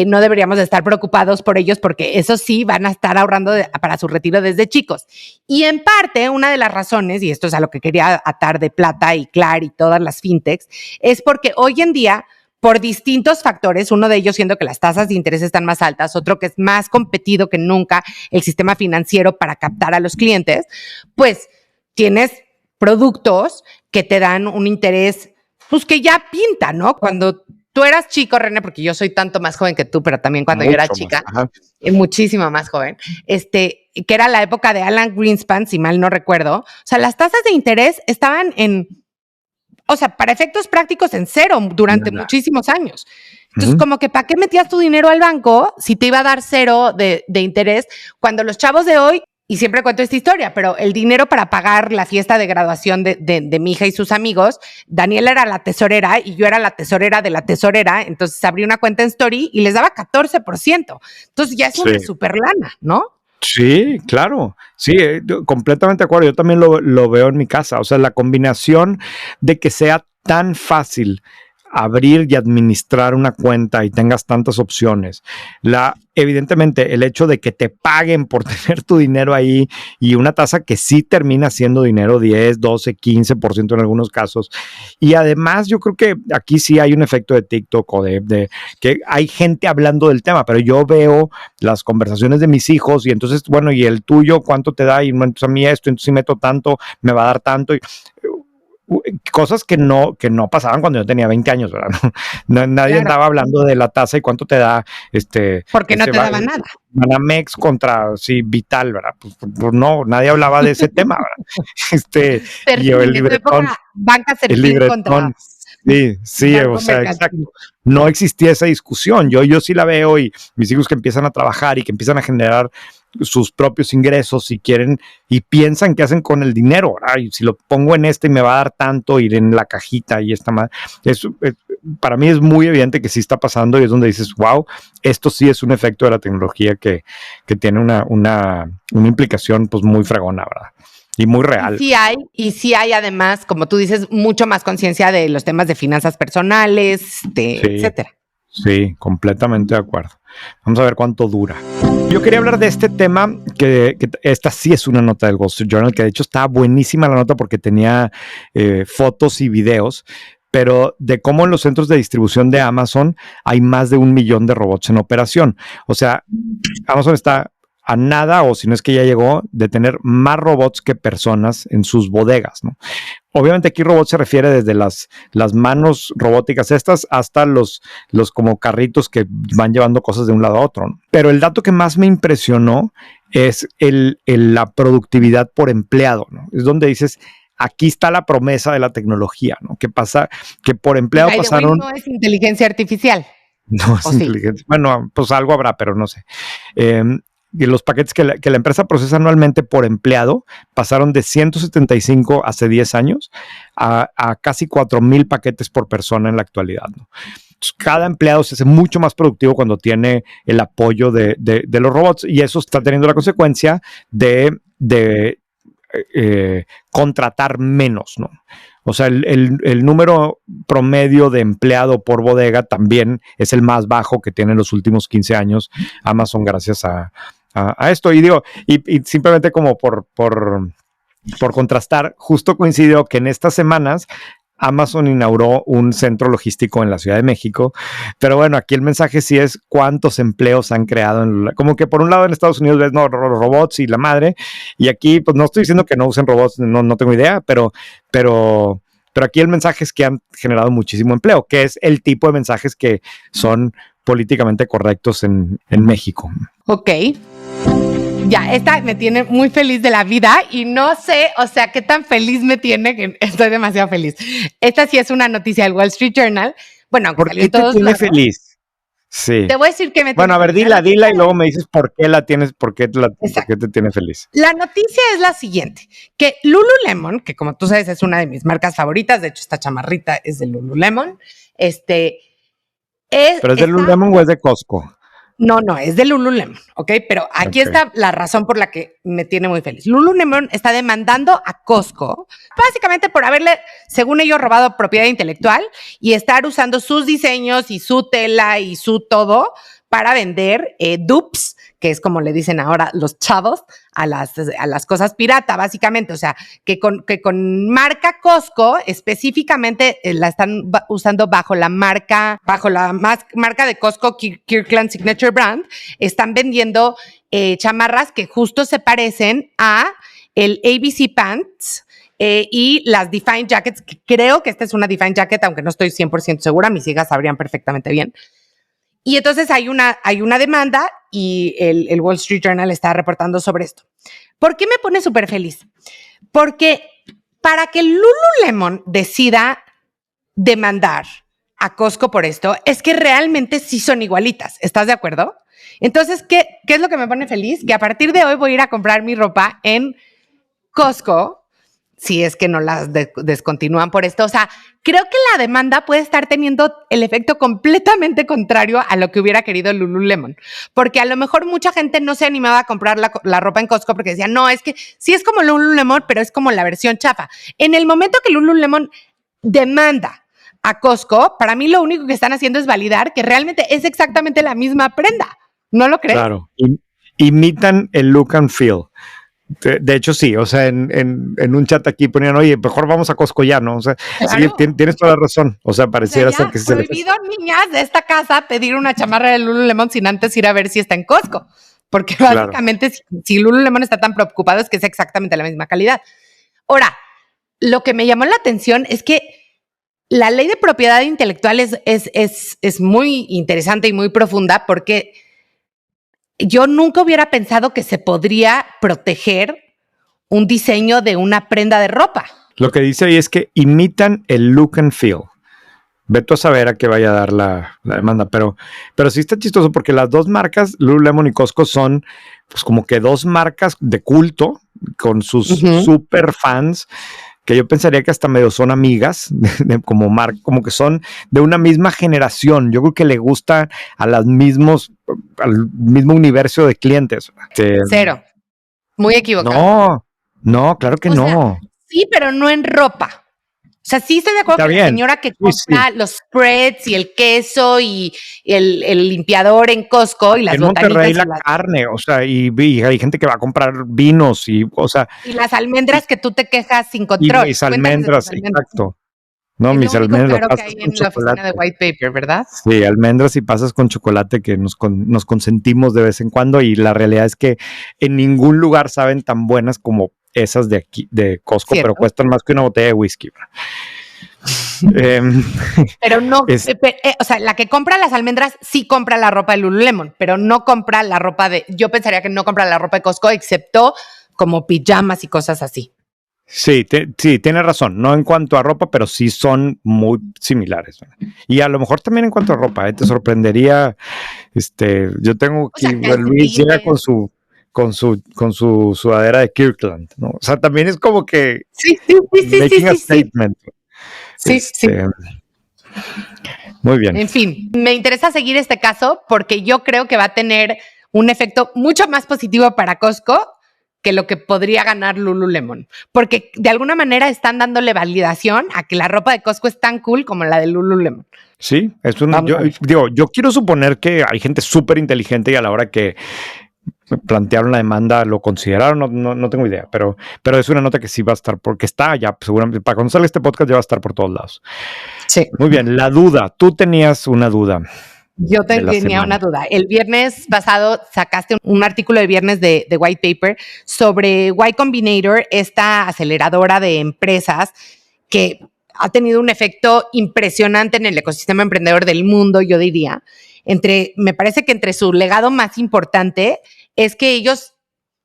no deberíamos de estar preocupados por ellos porque eso sí van a estar ahorrando para su retiro desde chicos. Y en parte, una de las razones, y esto es a lo que quería atar de Plata y Clar y todas las fintechs, es porque hoy en día, por distintos factores, uno de ellos siendo que las tasas de interés están más altas, otro que es más competido que nunca el sistema financiero para captar a los clientes, pues tienes productos que te dan un interés, pues que ya pinta, ¿no? Cuando tú eras chico, René, porque yo soy tanto más joven que tú, pero también cuando yo era chica, muchísimo más joven, que era la época de Alan Greenspan, si mal no recuerdo. O sea, las tasas de interés estaban o sea, para efectos prácticos en cero durante muchísimos años. Entonces, como que ¿para qué metías tu dinero al banco si te iba a dar cero de interés cuando los chavos de hoy, y siempre cuento esta historia, pero el dinero para pagar la fiesta de graduación de mi hija y sus amigos, Daniela era la tesorera y yo era la tesorera de la tesorera, entonces abrí una cuenta en Story y les daba 14%. Entonces ya es una super lana, ¿no? Sí, claro, sí, completamente de acuerdo. Yo también lo veo en mi casa, o sea, la combinación de que sea tan fácil abrir y administrar una cuenta y tengas tantas opciones. Evidentemente, el hecho de que te paguen por tener tu dinero ahí y una tasa que sí termina siendo dinero, 10, 12, 15% en algunos casos. Y además, yo creo que aquí sí hay un efecto de TikTok o de que hay gente hablando del tema, pero yo veo las conversaciones de mis hijos y entonces, bueno, ¿y el tuyo cuánto te da? Y entonces a mí esto, entonces si meto tanto, me va a dar tanto. Y cosas que no pasaban cuando yo tenía 20 años, ¿verdad? Nadie andaba hablando de la tasa y cuánto te da porque no te daba nada. Banamex contra Vital, ¿verdad? Pues no, nadie hablaba de ese tema, ¿verdad? Y el libretón, banca Serfín contra sí, o sea, exacto. No existía esa discusión. Yo sí la veo y mis hijos que empiezan a trabajar y que empiezan a generar sus propios ingresos y quieren y piensan qué hacen con el dinero. Ay, si lo pongo en y me va a dar tanto, ir en la cajita y esta más. Para mí es muy evidente que sí está pasando y es donde dices, wow, esto sí es un efecto de la tecnología que tiene una implicación pues muy fregona, ¿verdad? Y muy real. Y sí hay además, como tú dices, mucho más conciencia de los temas de finanzas personales, etcétera. Sí, completamente de acuerdo. Vamos a ver cuánto dura. Yo quería hablar de este tema, que esta sí es una nota del Wall Street Journal, que de hecho estaba buenísima la nota porque tenía fotos y videos, pero de cómo en los centros de distribución de Amazon hay más de 1 millón de robots en operación. O sea, Amazon está a nada, o si no es que ya llegó, de tener más robots que personas en sus bodegas, ¿no? Obviamente aquí robot se refiere desde las manos robóticas estas hasta los como carritos que van llevando cosas de un lado a otro, ¿no? Pero el dato que más me impresionó es la productividad por empleado, ¿no? Es donde dices, aquí está la promesa de la tecnología, ¿no? Que pasa, que por empleado pasaron... No es inteligencia artificial. No es inteligencia. Sí. Bueno, pues algo habrá, pero no sé. Y los paquetes que la empresa procesa anualmente por empleado pasaron de 175 hace 10 años a casi 4,000 paquetes por persona en la actualidad, ¿no? Entonces, cada empleado se hace mucho más productivo cuando tiene el apoyo de los robots, y eso está teniendo la consecuencia de contratar menos, ¿no? O sea, el número promedio de empleado por bodega también es el más bajo que tiene en los últimos 15 años Amazon, gracias a esto. Y digo, y simplemente como por contrastar, justo coincidió que en estas semanas Amazon inauguró un centro logístico en la Ciudad de México, pero bueno, aquí el mensaje sí es cuántos empleos han creado, como que por un lado en Estados Unidos ves, no, robots y la madre, y aquí pues no estoy diciendo que no usen robots, no tengo idea, pero aquí el mensaje es que han generado muchísimo empleo, que es el tipo de mensajes que son políticamente correctos en México. Ok. Ya, esta me tiene muy feliz de la vida y no sé, o sea, qué tan feliz me tiene, que estoy demasiado feliz. Esta sí es una noticia del Wall Street Journal. Bueno, aunque ¿por qué te tiene feliz? Sí. Te voy a decir que me Bueno, a ver, dila y luego me dices por qué la tienes, por qué te tiene feliz. La noticia es la siguiente, que Lululemon, que como tú sabes es una de mis marcas favoritas, de hecho esta chamarrita es de Lululemon, ¿pero es de Lululemon o es de Costco? No, es de Lululemon, ¿ok? Pero aquí está la razón por la que me tiene muy feliz. Lululemon está demandando a Costco, básicamente por haberle, según ellos, robado propiedad intelectual y estar usando sus diseños y su tela y su todo para vender dupes, que es como le dicen ahora los chavos, a las cosas pirata, básicamente. O sea, que con marca Costco, específicamente la están usando bajo la marca de Costco, Kirkland Signature Brand, están vendiendo chamarras que justo se parecen a el ABC Pants, y las Define Jackets, que creo que esta es una Define Jacket, aunque no estoy 100% segura, mis hijas sabrían perfectamente bien. Y entonces hay una demanda y el Wall Street Journal está reportando sobre esto. ¿Por qué me pone súper feliz? Porque para que Lululemon decida demandar a Costco por esto, es que realmente sí son igualitas. ¿Estás de acuerdo? Entonces, ¿qué es lo que me pone feliz? Que a partir de hoy voy a ir a comprar mi ropa en Costco, si es que no las descontinúan por esto. O sea, creo que la demanda puede estar teniendo el efecto completamente contrario a lo que hubiera querido Lululemon, porque a lo mejor mucha gente no se animaba a comprar la ropa en Costco porque decía, no, es que sí es como Lululemon, pero es como la versión chafa. En el momento que Lululemon demanda a Costco, para mí lo único que están haciendo es validar que realmente es exactamente la misma prenda. ¿No lo crees? Claro, imitan el look and feel. De hecho, sí, o sea, en un chat aquí ponían, oye, mejor vamos a Costco ya, ¿no? O sea, claro. Sí, tienes toda la razón. O sea, pareciera ser que se le prohibido, niñas de esta casa, pedir una chamarra de Lululemon sin antes ir a ver si está en Costco. Porque básicamente, claro, si Lululemon está tan preocupado es que es exactamente la misma calidad. Ahora, lo que me llamó la atención es que la ley de propiedad intelectual es muy interesante y muy profunda, porque yo nunca hubiera pensado que se podría proteger un diseño de una prenda de ropa. Lo que dice ahí es que imitan el look and feel. Vete a saber a qué vaya a dar la demanda, pero sí está chistoso porque las dos marcas, Lululemon y Costco, son pues como que dos marcas de culto con sus super fans, que yo pensaría que hasta medio son amigas, como que son de una misma generación. Yo creo que le gusta al mismo universo de clientes. Cero. Muy equivocado. No, claro que no. Sea, sí, pero no en ropa. O sea, sí estoy de acuerdo con la señora que compra los spreads y el queso y el limpiador en Costco y las botanitas. En Monterrey la carne, o sea, y hay gente que va a comprar vinos y, o sea. Y las almendras que tú te quejas sin control. Y mis almendras, exacto. No, Es lo mis único almendras claro las que pasas hay con en la oficina de chocolate. White Paper, ¿verdad? Sí, almendras y pasas con chocolate que nos consentimos de vez en cuando y la realidad es que en ningún lugar saben tan buenas como esas de aquí, de Costco, pero Cierto. cuestan más que una botella de whisky. Em, Pero no, es, o sea, la que compra las almendras sí compra la ropa de Lululemon, pero no compra la ropa de, yo pensaría que no compra la ropa de Costco, excepto como pijamas y cosas así. sí, sí, tienes razón, no en cuanto a ropa, pero sí son muy similares. Y a lo mejor también en cuanto a ropa, te sorprendería, yo tengo O sea, aquí, Luis llega calcetines. con su sudadera de Kirkland, ¿no? O sea, también es como que Sí, sí, sí, sí, sí, making a sí, sí. statement. Sí, sí. Este, Muy bien. En fin, me interesa seguir este caso porque yo creo que va a tener un efecto mucho más positivo para Costco que lo que podría ganar Lululemon, porque de alguna manera están dándole validación a que la ropa de Costco es tan cool como la de Lululemon. Sí, Vamos a ver. yo quiero suponer que hay gente súper inteligente y a la hora que plantearon la demanda lo consideraron, no tengo idea, pero es una nota que sí va a estar, porque está ya, seguramente, para cuando salga este podcast ya va a estar por todos lados. Sí. Muy bien, la duda, tú tenías una duda Yo de la tenía una semana. duda. El viernes pasado sacaste un artículo de viernes de White Paper sobre Y Combinator, esta aceleradora de empresas que ha tenido un efecto impresionante en el ecosistema emprendedor del mundo, yo diría. Me parece que entre su legado más importante es que ellos,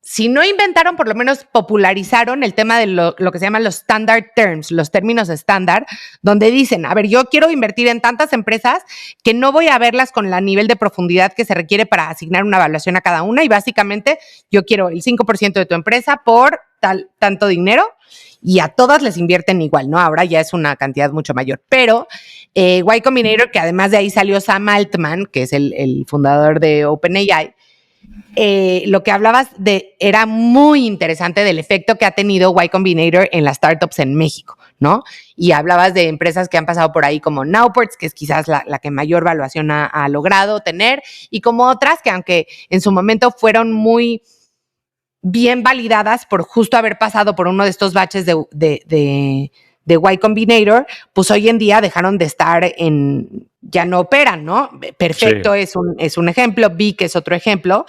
si no inventaron, por lo menos popularizaron el tema de lo que se llaman los standard terms, los términos estándar, donde dicen, a ver, yo quiero invertir en tantas empresas que no voy a verlas con el nivel de profundidad que se requiere para asignar una evaluación a cada una y básicamente yo quiero el 5% de tu empresa por tanto dinero y a todas les invierten igual, ¿no? Ahora ya es una cantidad mucho mayor. Pero Y Combinator, que además de ahí salió Sam Altman, que es el fundador de OpenAI, lo que hablabas de era muy interesante del efecto que ha tenido Y Combinator en las startups en México, ¿no? Y hablabas de empresas que han pasado por ahí como Nowports, que es quizás la que mayor valuación ha logrado tener, y como otras que aunque en su momento fueron muy bien validadas por justo haber pasado por uno de estos baches de Y Combinator, pues hoy en día dejaron de estar ya no operan, ¿no? Sí. Perfecto es un ejemplo, Vic es otro ejemplo.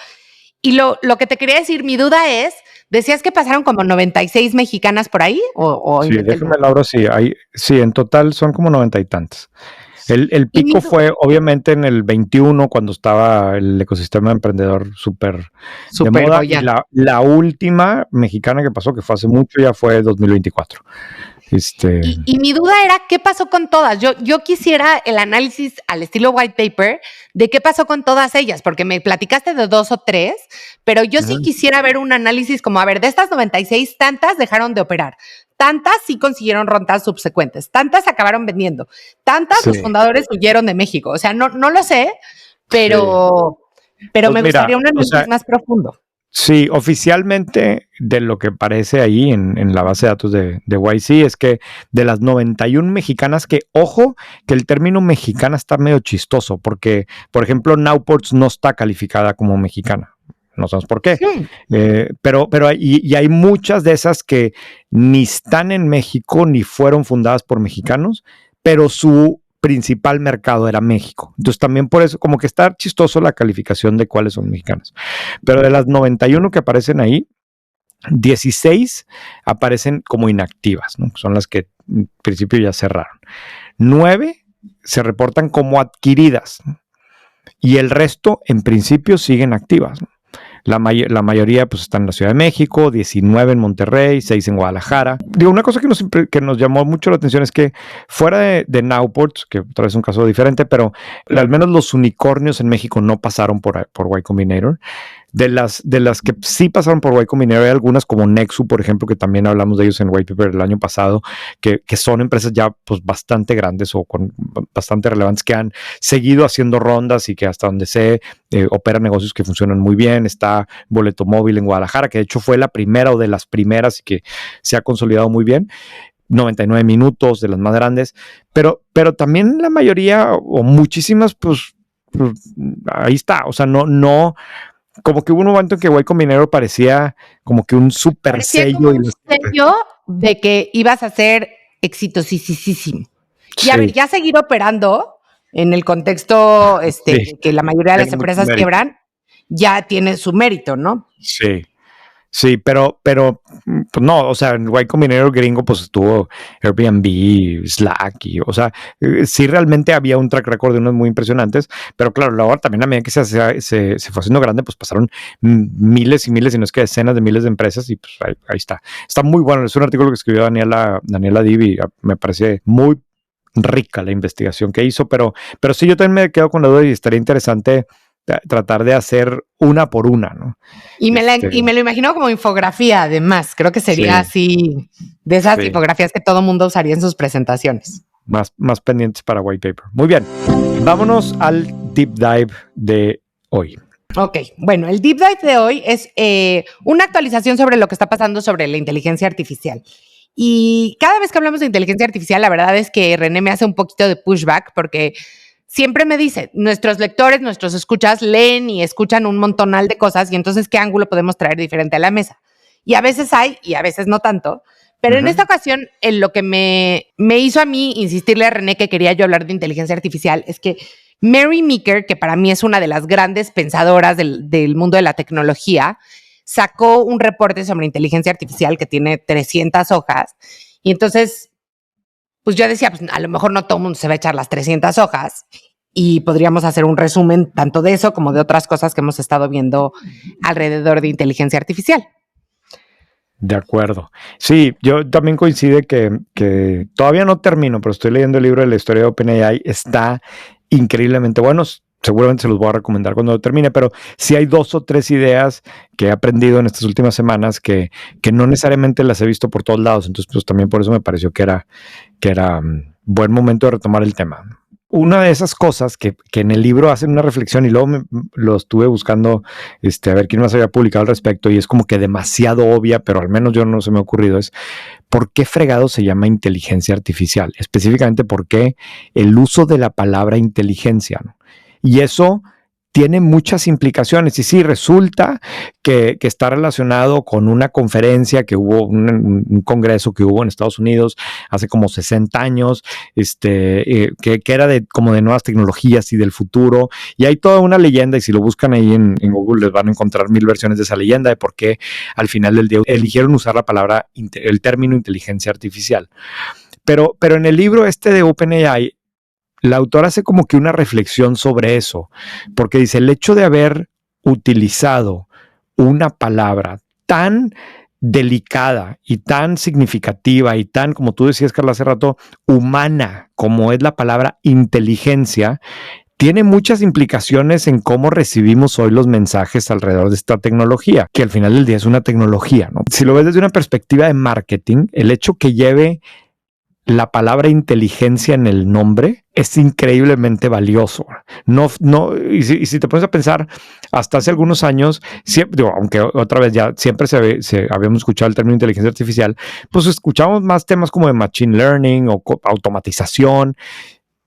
Y lo que te quería decir, mi duda es, decías que pasaron como 96 mexicanas por ahí, o Sí, inventé el déjame número. Laura, sí, en total son como 90 y tantos. El Y pico fue obviamente en el 21 cuando estaba el ecosistema emprendedor súper de súper moda y bollante. la última mexicana que pasó, que fue hace mucho, ya fue 2024. Y mi duda era, ¿qué pasó con todas? Yo quisiera el análisis al estilo White Paper de qué pasó con todas ellas, porque me platicaste de 2 o 3, pero yo sí quisiera ver un análisis como, a ver, de estas 96, tantas dejaron de operar, tantas sí consiguieron rondas subsecuentes, tantas acabaron vendiendo, tantas Sí, los fundadores huyeron de México. O sea, no lo sé, sí. pero Pues me mira, gustaría un o sea, análisis más profundo. sí, oficialmente de lo que parece ahí en la base de datos de YC es que de las 91 mexicanas, que ojo, que el término mexicana está medio chistoso, porque, por ejemplo, Nowports no está calificada como mexicana. No sabemos por qué. Pero y hay muchas de esas que ni están en México ni fueron fundadas por mexicanos, pero su principal mercado era México. Entonces también por eso, como que está chistoso la calificación de cuáles son mexicanas. Pero de las 91 que aparecen ahí, 16 aparecen como inactivas, ¿no? Son las que en principio ya cerraron. 9 se reportan como adquiridas, ¿no? Y el resto en principio siguen activas, ¿no? La mayoría pues está en la Ciudad de México, 19 en Monterrey, 6 en Guadalajara. Digo, una cosa que nos llamó mucho la atención es que fuera de Nowports, que otra vez es un caso diferente, pero al menos los unicornios en México no pasaron por Y Combinator. De las que sí pasaron por Y Combinator, hay algunas como Nexu, por ejemplo, que también hablamos de ellos en White Paper el año pasado, que son empresas ya pues bastante grandes o con bastante relevantes que han seguido haciendo rondas y que hasta donde sé operan negocios que funcionan muy bien. Está Boleto Móvil en Guadalajara, que de hecho fue la primera o de las primeras y que se ha consolidado muy bien. 99 minutos, de las más grandes, pero también la mayoría o muchísimas, pues ahí está, o sea, no, como que hubo un momento en que Y Combinator parecía como que un super Parecía sello. como un sello de que ibas a ser exitosísimo. Y a ver, ya seguir operando en el contexto que la mayoría de las empresas quiebran, ya tiene su mérito, ¿no? Sí. Sí, pero pues no, o sea, en Y Combinator gringo pues estuvo Airbnb, Slack, o sea, sí realmente había un track record de unos muy impresionantes, pero claro, luego también a medida que se fue haciendo grande, pues pasaron miles y miles, y no es que decenas de miles de empresas, y pues ahí está. Está muy bueno, es un artículo que escribió Daniela Div, y me parece muy rica la investigación que hizo, pero sí, yo también me quedo con la duda y estaría interesante tratar de hacer una por una, ¿no? Y me lo imagino como infografía, además. Creo que sería así, de esas infografías que todo mundo usaría en sus presentaciones. Más pendientes para White Paper. Muy bien, vámonos al deep dive de hoy. Ok, bueno, el deep dive de hoy es una actualización sobre lo que está pasando sobre la inteligencia artificial. Y cada vez que hablamos de inteligencia artificial, la verdad es que René me hace un poquito de pushback porque siempre me dice, nuestros lectores, nuestros escuchas leen y escuchan un montonal de cosas y entonces, ¿qué ángulo podemos traer diferente a la mesa? Y a veces hay y a veces no tanto. Pero en esta ocasión, lo que me hizo a mí insistirle a René que quería yo hablar de inteligencia artificial es que Mary Meeker, que para mí es una de las grandes pensadoras del mundo de la tecnología, sacó un reporte sobre inteligencia artificial que tiene 300 hojas. Y entonces, pues yo decía, pues a lo mejor no todo el mundo se va a echar las 300 hojas y podríamos hacer un resumen tanto de eso como de otras cosas que hemos estado viendo alrededor de inteligencia artificial. De acuerdo. Sí, yo también coincide que todavía no termino, pero estoy leyendo el libro de la historia de OpenAI. Está increíblemente bueno. Seguramente se los voy a recomendar cuando lo termine, pero sí hay 2 o 3 ideas que he aprendido en estas últimas semanas que no necesariamente las he visto por todos lados. Entonces, pues también por eso me pareció que era buen momento de retomar el tema. Una de esas cosas que en el libro hacen una reflexión, y luego lo estuve buscando a ver quién más había publicado al respecto, y es como que demasiado obvia, pero al menos yo no se me ha ocurrido, es ¿por qué fregado se llama inteligencia artificial? Específicamente, ¿por qué el uso de la palabra inteligencia, ¿no? Y eso tiene muchas implicaciones, y sí, resulta que está relacionado con una conferencia que hubo, un congreso que hubo en Estados Unidos hace como 60 años, que era como de nuevas tecnologías y del futuro, y hay toda una leyenda, y si lo buscan ahí en Google les van a encontrar 1000 versiones de esa leyenda, de por qué al final del día eligieron usar la palabra, el término inteligencia artificial. Pero en el libro de OpenAI, la autora hace como que una reflexión sobre eso, porque dice, el hecho de haber utilizado una palabra tan delicada y tan significativa y tan, como tú decías, Carla, hace rato, humana, como es la palabra inteligencia, tiene muchas implicaciones en cómo recibimos hoy los mensajes alrededor de esta tecnología, que al final del día es una tecnología, ¿no? Si lo ves desde una perspectiva de marketing, el hecho que lleve la palabra inteligencia en el nombre es increíblemente valioso. Y si te pones a pensar, hasta hace algunos años, aunque otra vez ya siempre habíamos escuchado el término inteligencia artificial, pues escuchamos más temas como de machine learning o automatización.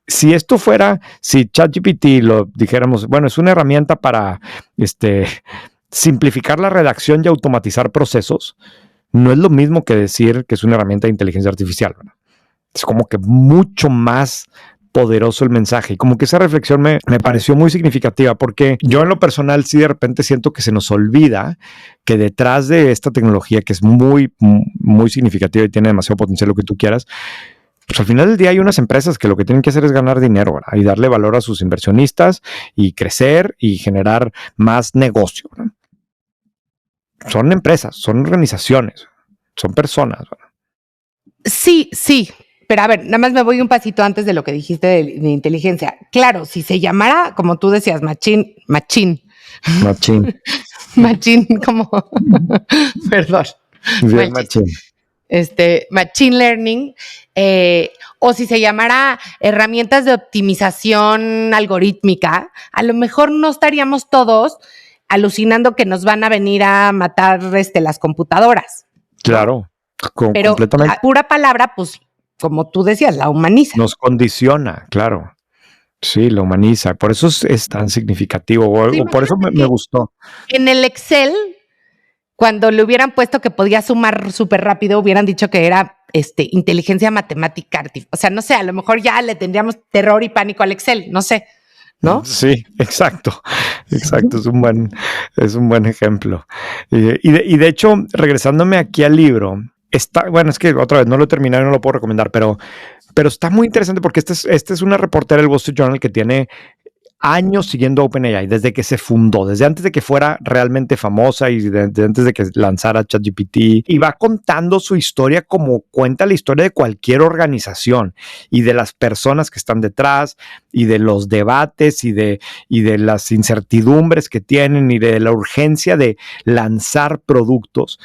Si ChatGPT lo dijéramos, bueno, es una herramienta para simplificar la redacción y automatizar procesos, no es lo mismo que decir que es una herramienta de inteligencia artificial, ¿verdad? Es como que mucho más poderoso el mensaje, y como que esa reflexión me pareció muy significativa, porque yo en lo personal sí de repente siento que se nos olvida que detrás de esta tecnología, que es muy, muy significativa y tiene demasiado potencial, lo que tú quieras, pues al final del día hay unas empresas que lo que tienen que hacer es ganar dinero, ¿verdad? Y darle valor a sus inversionistas y crecer y generar más negocio, ¿verdad? Son empresas, son organizaciones, son personas, ¿verdad? Sí. Pero a ver, nada más me voy un pasito antes de lo que dijiste de inteligencia. Claro, si se llamara, como tú decías, machine, como, perdón. Bien, machine. Machine learning, o si se llamara herramientas de optimización algorítmica, a lo mejor no estaríamos todos alucinando que nos van a venir a matar las computadoras. Claro, pero completamente. La pura palabra, pues, como tú decías, la humaniza. Nos condiciona, claro. Sí, la humaniza. Por eso es tan significativo. Sí, por eso me gustó. En el Excel, cuando le hubieran puesto que podía sumar súper rápido, hubieran dicho que era inteligencia matemática artificial. O sea, no sé, a lo mejor ya le tendríamos terror y pánico al Excel, no sé, ¿no? Sí, exacto, exacto, es un buen ejemplo. Y de hecho, regresándome aquí al libro, bueno, es que otra vez no lo he terminado y no lo puedo recomendar, pero está muy interesante porque esta es una reportera del Wall Street Journal que tiene años siguiendo OpenAI, desde que se fundó, desde antes de que fuera realmente famosa y desde antes de que lanzara ChatGPT, y va contando su historia como cuenta la historia de cualquier organización y de las personas que están detrás y de los debates y de las incertidumbres que tienen y de la urgencia de lanzar productos.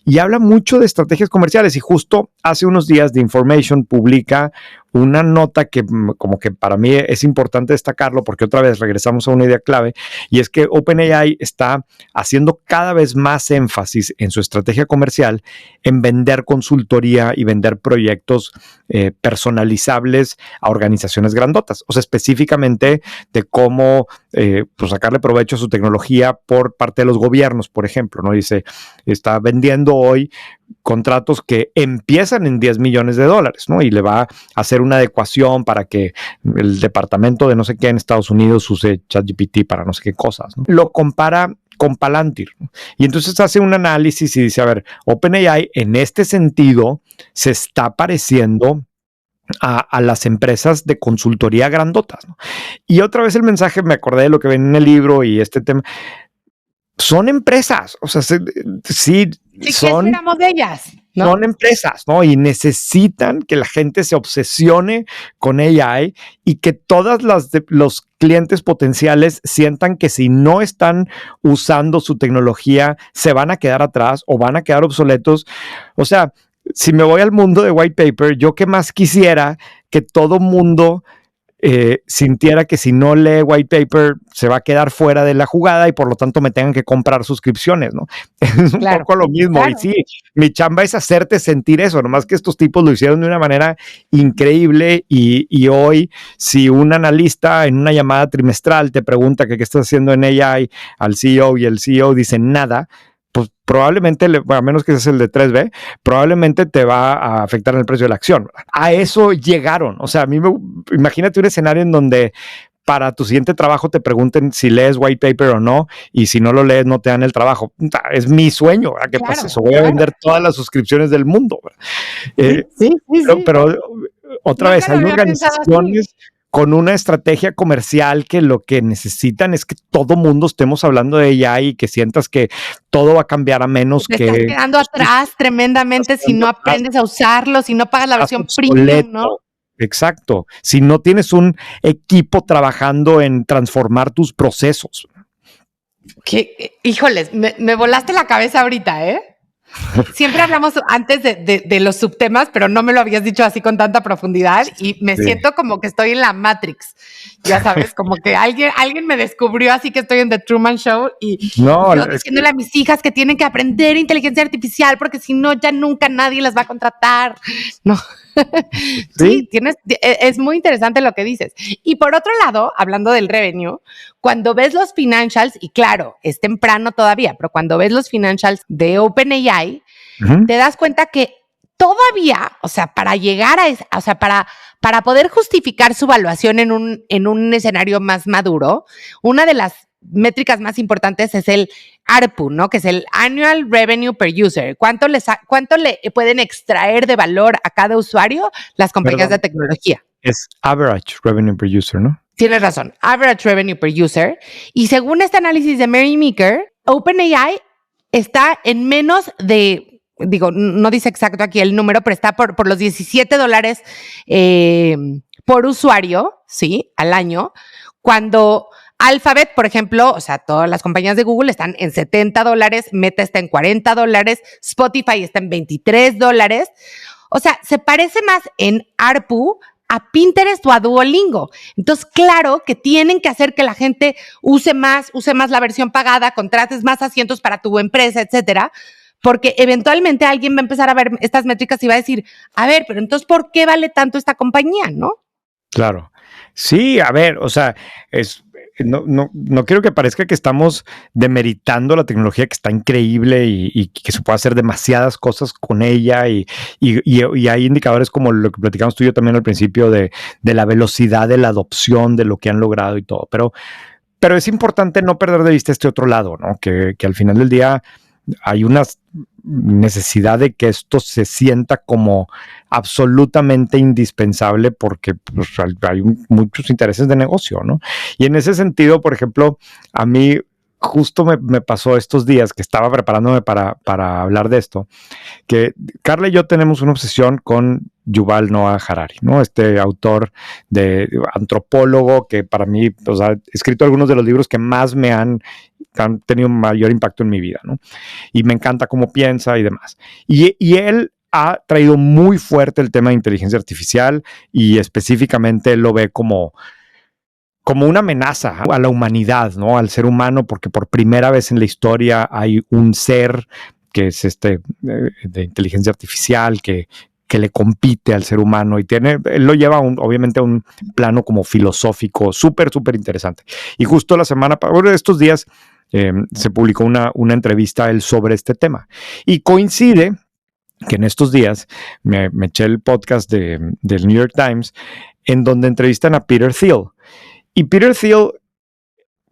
Y habla mucho de estrategias comerciales, y justo hace unos días The Information publica una nota que como que para mí es importante destacarlo, porque otra vez regresamos a una idea clave, y es que OpenAI está haciendo cada vez más énfasis en su estrategia comercial en vender consultoría y vender proyectos personalizables a organizaciones grandotas. O sea, específicamente de cómo pues sacarle provecho a su tecnología por parte de los gobiernos, por ejemplo, ¿no? Dice, está vendiendo hoy contratos que empiezan en $10 millones, ¿no? Y le va a hacer una adecuación para que el departamento de no sé qué en Estados Unidos use ChatGPT para no sé qué cosas, ¿no? Lo compara con Palantir, ¿no? Y entonces hace un análisis y dice, a ver, OpenAI en este sentido se está pareciendo a las empresas de consultoría grandotas, ¿no? Y otra vez el mensaje, me acordé de lo que ven en el libro y este tema, son empresas, o sea, sí, ¿Qué esperamos de ellas? ¿No? Son empresas, ¿no? Y necesitan que la gente se obsesione con AI y que todos los clientes potenciales sientan que si no están usando su tecnología, se van a quedar atrás o van a quedar obsoletos. O sea, si me voy al mundo de white paper, yo qué más quisiera que todo mundo sintiera que si no lee white paper se va a quedar fuera de la jugada y por lo tanto me tengan que comprar suscripciones, ¿no? Es un poco lo mismo. Claro. Y sí, mi chamba es hacerte sentir eso, nomás que estos tipos lo hicieron de una manera increíble y hoy si un analista en una llamada trimestral te pregunta que qué estás haciendo en AI al CEO y el CEO dice nada, pues probablemente, a menos que seas el de 3B, probablemente te va a afectar en el precio de la acción. A eso llegaron. O sea, imagínate un escenario en donde para tu siguiente trabajo te pregunten si lees white paper o no, y si no lo lees no te dan el trabajo. Es mi sueño, ¿a qué pasa eso? Voy a vender todas las suscripciones del mundo. Sí. Pero otra vez, hay organizaciones con una estrategia comercial que lo que necesitan es que todo mundo estemos hablando de ella y que sientas que todo va a cambiar a menos que... Te estás quedando atrás tremendamente si no aprendes a usarlo, si no pagas la versión premium, ¿no? Exacto. Si no tienes un equipo trabajando en transformar tus procesos. Híjoles, me volaste la cabeza ahorita, ¿eh? Siempre hablamos antes de los subtemas, pero no me lo habías dicho así con tanta profundidad y me siento como que estoy en la Matrix. Ya sabes, como que alguien me descubrió así que estoy en The Truman Show y yo diciéndole a mis hijas que tienen que aprender inteligencia artificial porque si no ya nunca nadie las va a contratar. No. Sí, es muy interesante lo que dices. Y por otro lado, hablando del revenue, cuando ves los financials, y claro, es temprano todavía, pero cuando ves los financials de OpenAI, te das cuenta que todavía, o sea, para llegar o sea, para poder justificar su evaluación en un escenario más maduro, una de las métricas más importantes es el ARPU, ¿no? Que es el Annual Revenue Per User. ¿Cuánto le pueden extraer de valor a cada usuario las compañías de tecnología? Es Average Revenue Per User, ¿no? Tienes razón, Average Revenue Per User. Y según este análisis de Mary Meeker, OpenAI está en menos de, digo, no dice exacto aquí el número, pero está por los $17 por usuario, ¿sí? Al año, cuando Alphabet, por ejemplo, o sea, todas las compañías de Google están en $70, Meta está en $40, Spotify está en $23. O sea, se parece más en ARPU a Pinterest o a Duolingo. Entonces, claro que tienen que hacer que la gente use más la versión pagada, contrates más asientos para tu empresa, etcétera, porque eventualmente alguien va a empezar a ver estas métricas y va a decir, a ver, pero entonces, ¿por qué vale tanto esta compañía, no? Claro. Sí, a ver, o sea, no quiero que parezca que estamos demeritando la tecnología, que está increíble y que se puede hacer demasiadas cosas con ella y hay indicadores como lo que platicamos tú y yo también al principio de la velocidad de la adopción de lo que han logrado y todo, pero es importante no perder de vista este otro lado, ¿no? Que al final del día hay una necesidad de que esto se sienta como absolutamente indispensable porque pues, hay muchos intereses de negocio, ¿no? Y en ese sentido, por ejemplo, a mí justo me pasó estos días que estaba preparándome para hablar de esto, que Carla y yo tenemos una obsesión con Yuval Noah Harari, ¿no? Este autor de antropólogo que para mí, o sea, he escrito algunos de los libros que más me han tenido mayor impacto en mi vida, ¿no? Y me encanta cómo piensa y demás. Y él ha traído muy fuerte el tema de inteligencia artificial y específicamente él lo ve como una amenaza a la humanidad, ¿no? Al ser humano, porque por primera vez en la historia hay un ser que es de inteligencia artificial que le compite al ser humano y él lo lleva obviamente a un plano como filosófico súper, súper interesante. Y justo estos días se publicó una entrevista a él sobre este tema. Y coincide que en estos días me eché el podcast del New York Times en donde entrevistan a Peter Thiel. Y Peter Thiel,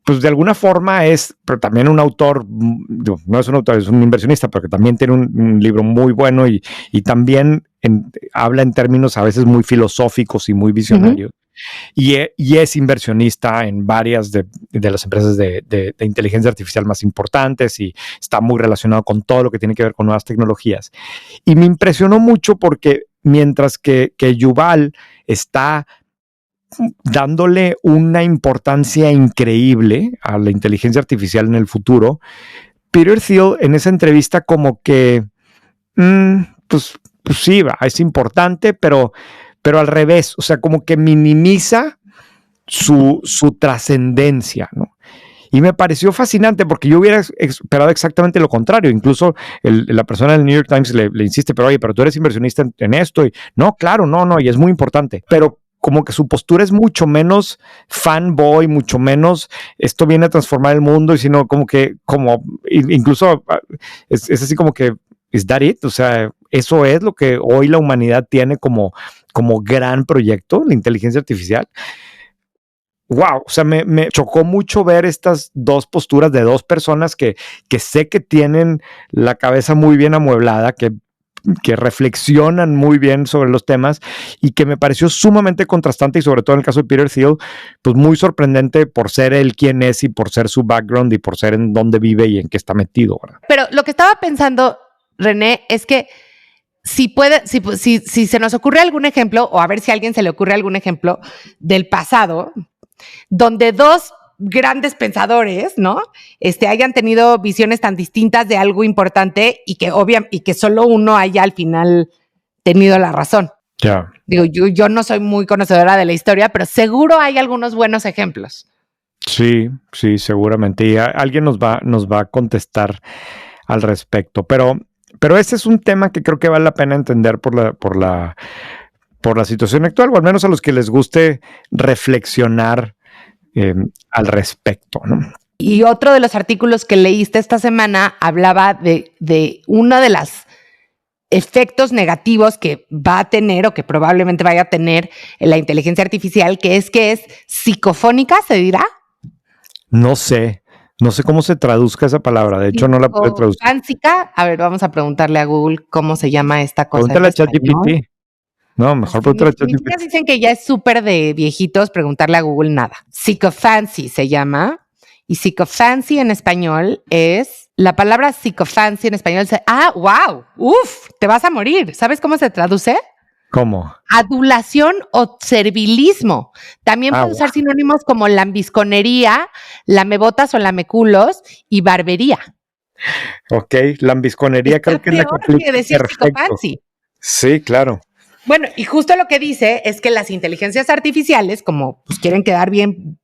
pues de alguna forma pero también un autor, no es un autor, es un inversionista, pero que también tiene un libro muy bueno y también habla en términos a veces muy filosóficos y muy visionarios. Y es inversionista en varias de las empresas de inteligencia artificial más importantes y está muy relacionado con todo lo que tiene que ver con nuevas tecnologías. Y me impresionó mucho porque mientras que Yuval está dándole una importancia increíble a la inteligencia artificial en el futuro, Peter Thiel en esa entrevista como que, pues sí, es importante, pero al revés, o sea, como que minimiza su trascendencia, ¿no? Y me pareció fascinante porque yo hubiera esperado exactamente lo contrario. Incluso la persona del New York Times le insiste, pero oye, pero tú eres inversionista en esto. Y no, claro, no, y es muy importante. Pero como que su postura es mucho menos fanboy, mucho menos esto viene a transformar el mundo, y sino incluso es así como que, ¿is that it? O sea, eso es lo que hoy la humanidad tiene como gran proyecto, la inteligencia artificial. Wow, o sea, me chocó mucho ver estas dos posturas de dos personas que sé que tienen la cabeza muy bien amueblada, que reflexionan muy bien sobre los temas y que me pareció sumamente contrastante y sobre todo en el caso de Peter Thiel, pues muy sorprendente por ser él quien es y por ser su background y por ser en dónde vive y en qué está metido, ¿verdad? Pero lo que estaba pensando, René, es que si se nos ocurre algún ejemplo, o a ver si a alguien se le ocurre algún ejemplo del pasado, donde dos grandes pensadores, ¿no? Hayan tenido visiones tan distintas de algo importante y que solo uno haya al final tenido la razón. Ya. Digo, yo no soy muy conocedora de la historia, pero seguro hay algunos buenos ejemplos. Sí, seguramente. Y alguien nos va a contestar al respecto. Pero ese es un tema que creo que vale la pena entender por la situación actual, o al menos a los que les guste reflexionar al respecto, ¿no? Y otro de los artículos que leíste esta semana hablaba de uno de los efectos negativos que va a tener o que probablemente vaya a tener la inteligencia artificial, que es psicofónica, ¿se dirá? No sé cómo se traduzca esa palabra. De hecho, no la puedo traducir. A ver, vamos a preguntarle a Google cómo se llama esta cosa. Pregúntale a ChatGPT. No, mejor pregúntale a ChatGPT. Mis dicen que ya es súper de viejitos preguntarle a Google nada. Psychophancy se llama. Y psychophancy en español es... La palabra psychophancy en español es... ¡Ah, wow! ¡Uf! Te vas a morir. ¿Sabes cómo se traduce? ¿Cómo? Adulación o servilismo. También puede usar sinónimos como lambisconería, lamebotas o lameculos y barbería. Ok, lambisconería creo que es la que decir psychophancy. Sí, claro. Bueno, y justo lo que dice es que las inteligencias artificiales, como pues quieren quedar bien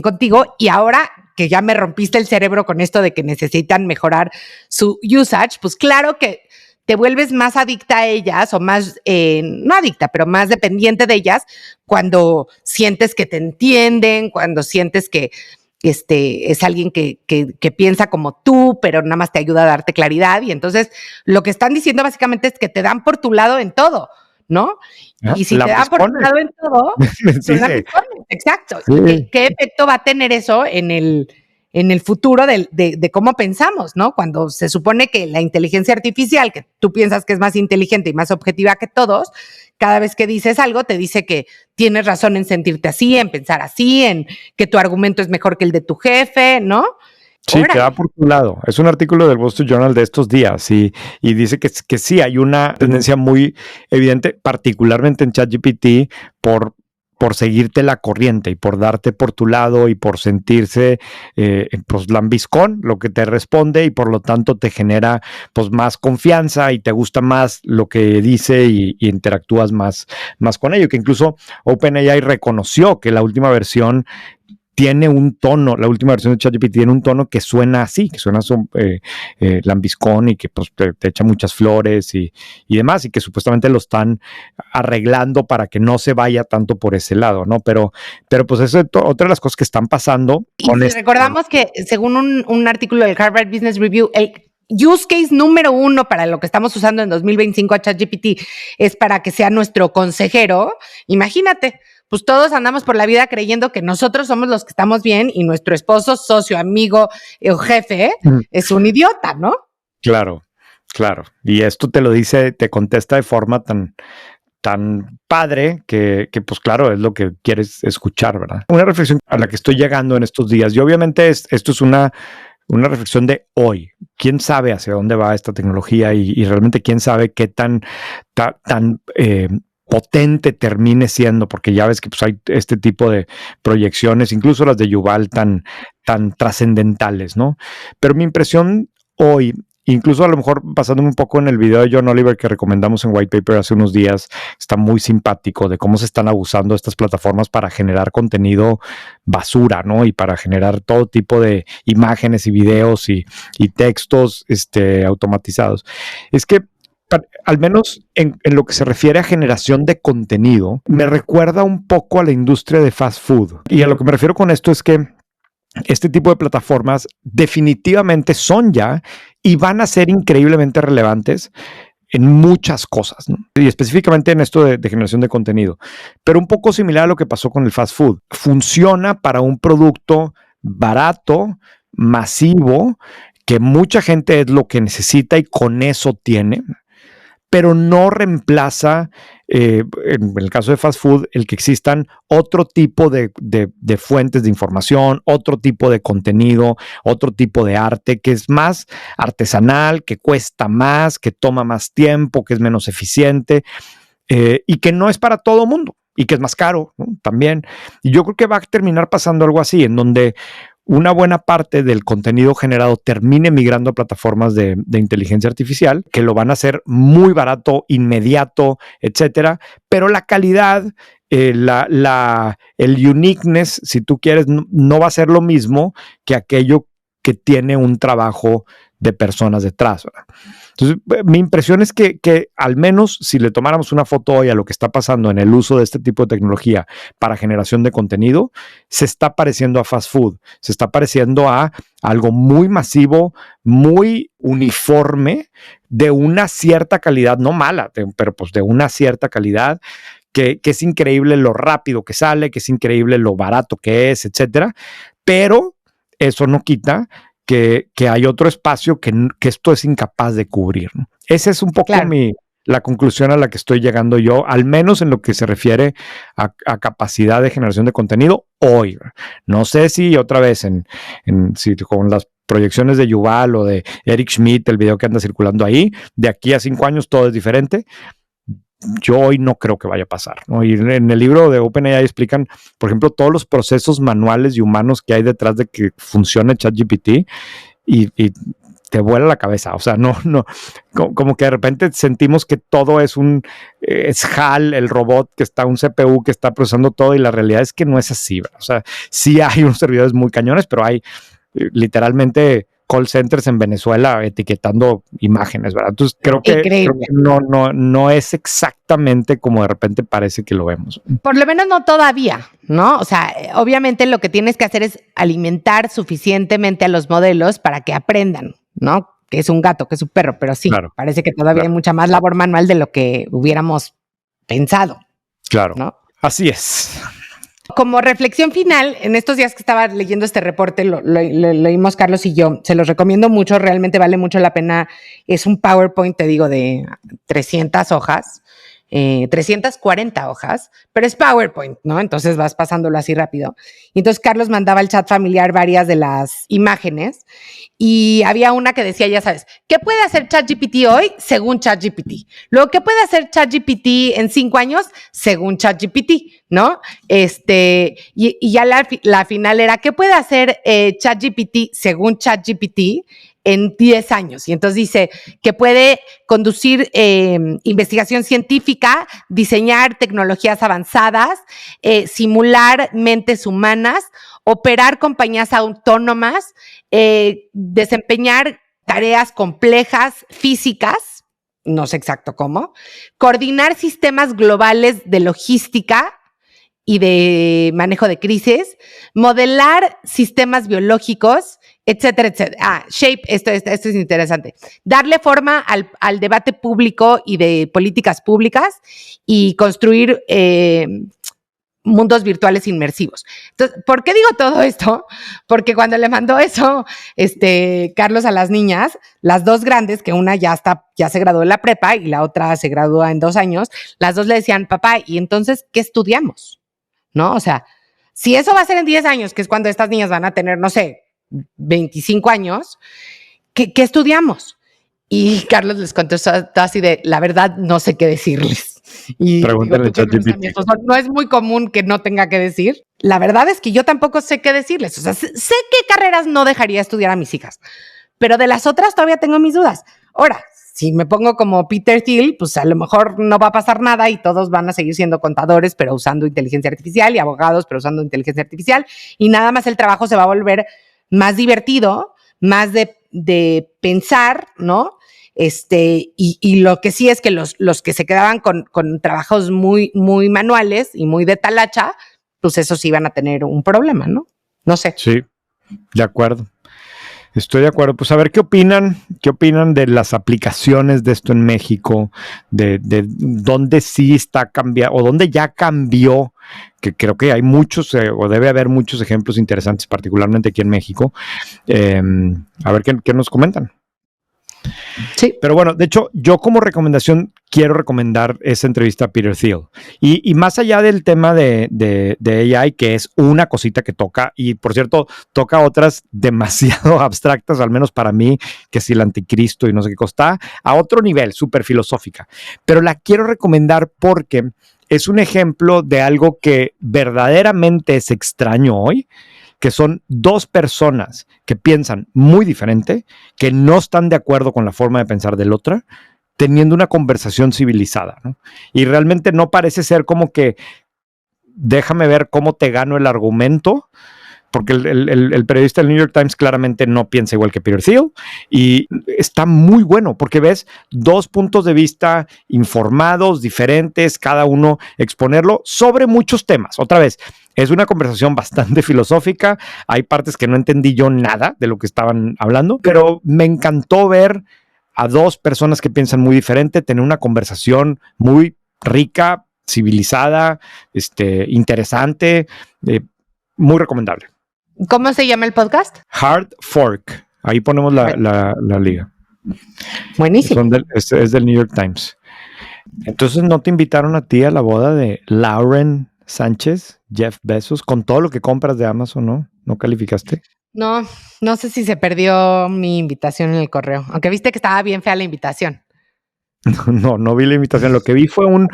contigo, y ahora que ya me rompiste el cerebro con esto de que necesitan mejorar su usage, pues claro que te vuelves más adicta a ellas o más, no adicta, pero más dependiente de ellas cuando sientes que te entienden, cuando sientes que es alguien que piensa como tú, pero nada más te ayuda a darte claridad. Y entonces lo que están diciendo básicamente es que te dan por tu lado en todo, ¿no? ¿no? Y si te dan por tu lado en todo, son lambiscones, exacto. Sí. ¿Y qué efecto va a tener eso en el futuro de cómo pensamos, ¿no? Cuando se supone que la inteligencia artificial, que tú piensas que es más inteligente y más objetiva que todos, cada vez que dices algo te dice que tienes razón en sentirte así, en pensar así, en que tu argumento es mejor que el de tu jefe, ¿no? Sí, te da por tu lado. Es un artículo del Wall Street Journal de estos días y dice que sí hay una tendencia muy evidente, particularmente en ChatGPT, por seguirte la corriente y por darte por tu lado y por sentirse pues lambiscón lo que te responde y por lo tanto te genera pues más confianza y te gusta más lo que dice y interactúas más con ello, que incluso OpenAI reconoció que la última versión tiene un tono, la última versión de ChatGPT tiene un tono que suena así, que suena lambiscón y que pues, te echa muchas flores y demás, y que supuestamente lo están arreglando para que no se vaya tanto por ese lado, ¿no? Pero pues eso es otra de las cosas que están pasando. Y si recordamos que según un artículo del Harvard Business Review, el use case número 1 para lo que estamos usando en 2025 a ChatGPT es para que sea nuestro consejero. Imagínate, pues todos andamos por la vida creyendo que nosotros somos los que estamos bien y nuestro esposo, socio, amigo o jefe es un idiota, ¿no? Claro. Y esto te lo dice, te contesta de forma tan padre que pues claro, es lo que quieres escuchar, ¿verdad? Una reflexión a la que estoy llegando en estos días, y obviamente esto es una reflexión de hoy. ¿Quién sabe hacia dónde va esta tecnología y realmente quién sabe qué tan potente termine siendo? Porque ya ves que pues, hay este tipo de proyecciones, incluso las de Yuval tan trascendentales, ¿no? Pero mi impresión hoy, incluso a lo mejor basándome un poco en el video de John Oliver que recomendamos en White Paper hace unos días, está muy simpático de cómo se están abusando estas plataformas para generar contenido basura, ¿no? Y para generar todo tipo de imágenes y videos y textos automatizados. Es que al menos en lo que se refiere a generación de contenido, me recuerda un poco a la industria de fast food. Y a lo que me refiero con esto es que este tipo de plataformas definitivamente son ya y van a ser increíblemente relevantes en muchas cosas, ¿no? Y específicamente en esto de generación de contenido. Pero un poco similar a lo que pasó con el fast food. Funciona para un producto barato, masivo, que mucha gente es lo que necesita y con eso tiene, pero no reemplaza, en el caso de fast food, el que existan otro tipo de fuentes de información, otro tipo de contenido, otro tipo de arte que es más artesanal, que cuesta más, que toma más tiempo, que es menos eficiente y que no es para todo mundo y que es más caro, ¿no? También. Y yo creo que va a terminar pasando algo así, en donde una buena parte del contenido generado termine migrando a plataformas de inteligencia artificial, que lo van a hacer muy barato, inmediato, etcétera, pero la calidad, el uniqueness, si tú quieres, no va a ser lo mismo que aquello que tiene un trabajo de personas detrás, ¿verdad? Entonces, mi impresión es que al menos si le tomáramos una foto hoy a lo que está pasando en el uso de este tipo de tecnología para generación de contenido, se está pareciendo a fast food, se está pareciendo a algo muy masivo, muy uniforme, de una cierta calidad, no mala, pero pues de una cierta calidad, que es increíble lo rápido que sale, que es increíble lo barato que es, etcétera, pero eso no quita que hay otro espacio que esto es incapaz de cubrir, ¿no? Esa es un poco la conclusión a la que estoy llegando yo, al menos en lo que se refiere a capacidad de generación de contenido hoy. No sé si otra vez si con las proyecciones de Yuval o de Eric Schmidt, el video que anda circulando ahí, de aquí a 5 años todo es diferente. Yo hoy no creo que vaya a pasar, ¿no? Y en el libro de OpenAI explican, por ejemplo, todos los procesos manuales y humanos que hay detrás de que funcione ChatGPT y te vuela la cabeza. O sea, no, como que de repente sentimos que todo es es HAL, el robot que está, un CPU que está procesando todo, y la realidad es que no es así, ¿verdad? O sea, sí hay unos servidores muy cañones, pero hay literalmente call centers en Venezuela etiquetando imágenes, ¿verdad? Entonces creo que no es exactamente como de repente parece que lo vemos. Por lo menos no todavía, ¿no? O sea, obviamente lo que tienes que hacer es alimentar suficientemente a los modelos para que aprendan, ¿no? Que es un gato, que es un perro, pero sí, claro, parece que todavía hay mucha más labor manual de lo que hubiéramos pensado. Claro, ¿no? Así es. Como reflexión final, en estos días que estaba leyendo este reporte, lo leímos Carlos y yo, se los recomiendo mucho, realmente vale mucho la pena. Es un PowerPoint, te digo, de 300 hojas, 340 hojas, pero es PowerPoint, ¿no? Entonces vas pasándolo así rápido. Y entonces Carlos mandaba al chat familiar varias de las imágenes y había una que decía, ya sabes, ¿qué puede hacer ChatGPT hoy según ChatGPT? Luego, ¿qué puede hacer ChatGPT en 5 años según ChatGPT? ¿No? Y ya la final era, ¿qué puede hacer ChatGPT según ChatGPT en 10 años? Y entonces dice que puede conducir investigación científica, diseñar tecnologías avanzadas, simular mentes humanas, operar compañías autónomas, desempeñar tareas complejas físicas, no sé exacto cómo, coordinar sistemas globales de logística y de manejo de crisis, modelar sistemas biológicos, etcétera, etcétera. Shape, esto es interesante. Darle forma al debate público y de políticas públicas y construir mundos virtuales inmersivos. Entonces, ¿por qué digo todo esto? Porque cuando le mandó eso, Carlos a las niñas, las dos grandes, que una ya se graduó en la prepa y la otra se gradúa en 2 años, las dos le decían, papá, ¿y entonces qué estudiamos? ¿No? O sea, si eso va a ser en 10 años, que es cuando estas niñas van a tener, no sé, 25 años, ¿qué estudiamos? Y Carlos les contestó así de, la verdad, no sé qué decirles. Y pregúntale a ChatGPT. No es muy común que no tenga que decir. La verdad es que yo tampoco sé qué decirles. O sea, sé qué carreras no dejaría estudiar a mis hijas, pero de las otras todavía tengo mis dudas. Ahora, si me pongo como Peter Thiel, pues a lo mejor no va a pasar nada y todos van a seguir siendo contadores, pero usando inteligencia artificial, y abogados, pero usando inteligencia artificial, y nada más el trabajo se va a volver más divertido, más de pensar, ¿no? Y lo que sí es que los que se quedaban con trabajos muy, muy manuales y muy de talacha, pues esos sí van a tener un problema, ¿no? No sé. Sí, de acuerdo. Estoy de acuerdo. Pues a ver qué opinan de las aplicaciones de esto en México, de dónde sí está cambiando o dónde ya cambió, que creo que hay muchos o debe haber muchos ejemplos interesantes, particularmente aquí en México. A ver qué nos comentan. Sí. Pero bueno, de hecho, yo como recomendación quiero recomendar esa entrevista a Peter Thiel. Y más allá del tema de AI, que es una cosita que toca, y por cierto, toca otras demasiado abstractas, al menos para mí, que si el anticristo y no sé qué cosa, a otro nivel, súper filosófica. Pero la quiero recomendar porque es un ejemplo de algo que verdaderamente es extraño hoy, que son dos personas que piensan muy diferente, que no están de acuerdo con la forma de pensar del otro, teniendo una conversación civilizada, ¿no? Y realmente no parece ser como que déjame ver cómo te gano el argumento, porque el periodista del New York Times claramente no piensa igual que Peter Thiel, y está muy bueno, porque ves dos puntos de vista informados, diferentes, cada uno exponerlo sobre muchos temas. Otra vez, es una conversación bastante filosófica, hay partes que no entendí yo nada de lo que estaban hablando, pero me encantó ver a dos personas que piensan muy diferente, tener una conversación muy rica, civilizada, interesante, muy recomendable. ¿Cómo se llama el podcast? Hard Fork. Ahí ponemos la liga. Buenísimo. Es del New York Times. Entonces, ¿no te invitaron a ti a la boda de Lauren Sánchez, Jeff Bezos, con todo lo que compras de Amazon, no? ¿No calificaste? No sé si se perdió mi invitación en el correo, aunque viste que estaba bien fea la invitación. No vi la invitación. Lo que vi fue un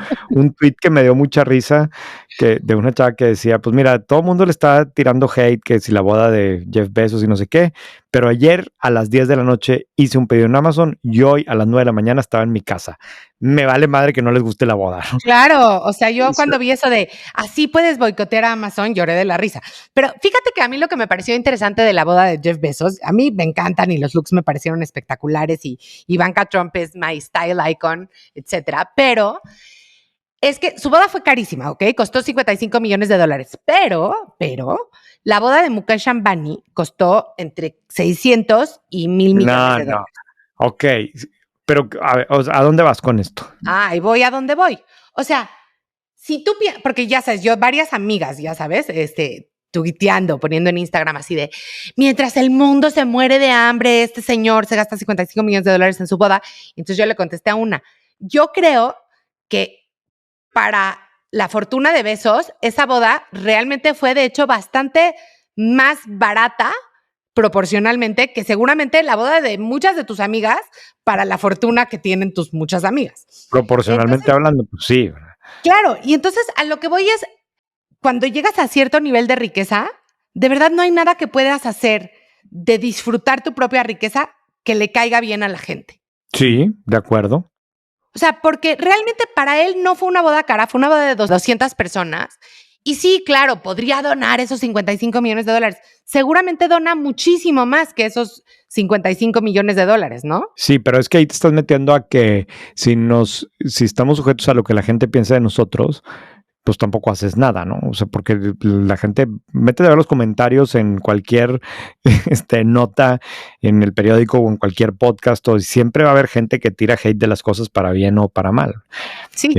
tweet que me dio mucha risa de una chava que decía, pues mira, todo el mundo le está tirando hate, que si la boda de Jeff Bezos y no sé qué, pero ayer a las 10 de la noche hice un pedido en Amazon y hoy a las 9 de la mañana estaba en mi casa. Me vale madre que no les guste la boda, ¿no? Claro, o sea, yo cuando vi eso de así puedes boicotear a Amazon, lloré de la risa. Pero fíjate que a mí lo que me pareció interesante de la boda de Jeff Bezos, a mí me encantan y los looks me parecieron espectaculares y Ivanka Trump es my style icon, etcétera. Pero es que su boda fue carísima, ¿ok? Costó $55 millones. Pero la boda de Mukesh Ambani costó entre 600 y 1,000 millones de No. dólares. Ok, pero a ver, o sea, ¿a dónde vas con esto? Ah, y voy a donde voy. O sea, si tú, porque ya sabes, yo varias amigas, ya sabes, tuiteando, poniendo en Instagram así de, mientras el mundo se muere de hambre, este señor se gasta $55 millones en su boda. Entonces yo le contesté a una, yo creo que para la fortuna de Bezos, esa boda realmente fue de hecho bastante más barata proporcionalmente que seguramente la boda de muchas de tus amigas para la fortuna que tienen tus muchas amigas. Proporcionalmente Entonces, hablando, pues sí. claro, y entonces a lo que voy es, cuando llegas a cierto nivel de riqueza, de verdad no hay nada que puedas hacer de disfrutar tu propia riqueza que le caiga bien a la gente. Sí, de acuerdo. O sea, porque realmente para él no fue una boda cara, fue una boda de 200 personas. Y sí, claro, podría donar esos $55 millones. Seguramente dona muchísimo más que esos $55 millones, ¿no? Sí, pero es que ahí te estás metiendo a que si estamos sujetos a lo que la gente piensa de nosotros, pues tampoco haces nada, ¿no? O sea, porque la gente mete a ver los comentarios en cualquier nota en el periódico o en cualquier podcast, y siempre va a haber gente que tira hate de las cosas para bien o para mal. Sí,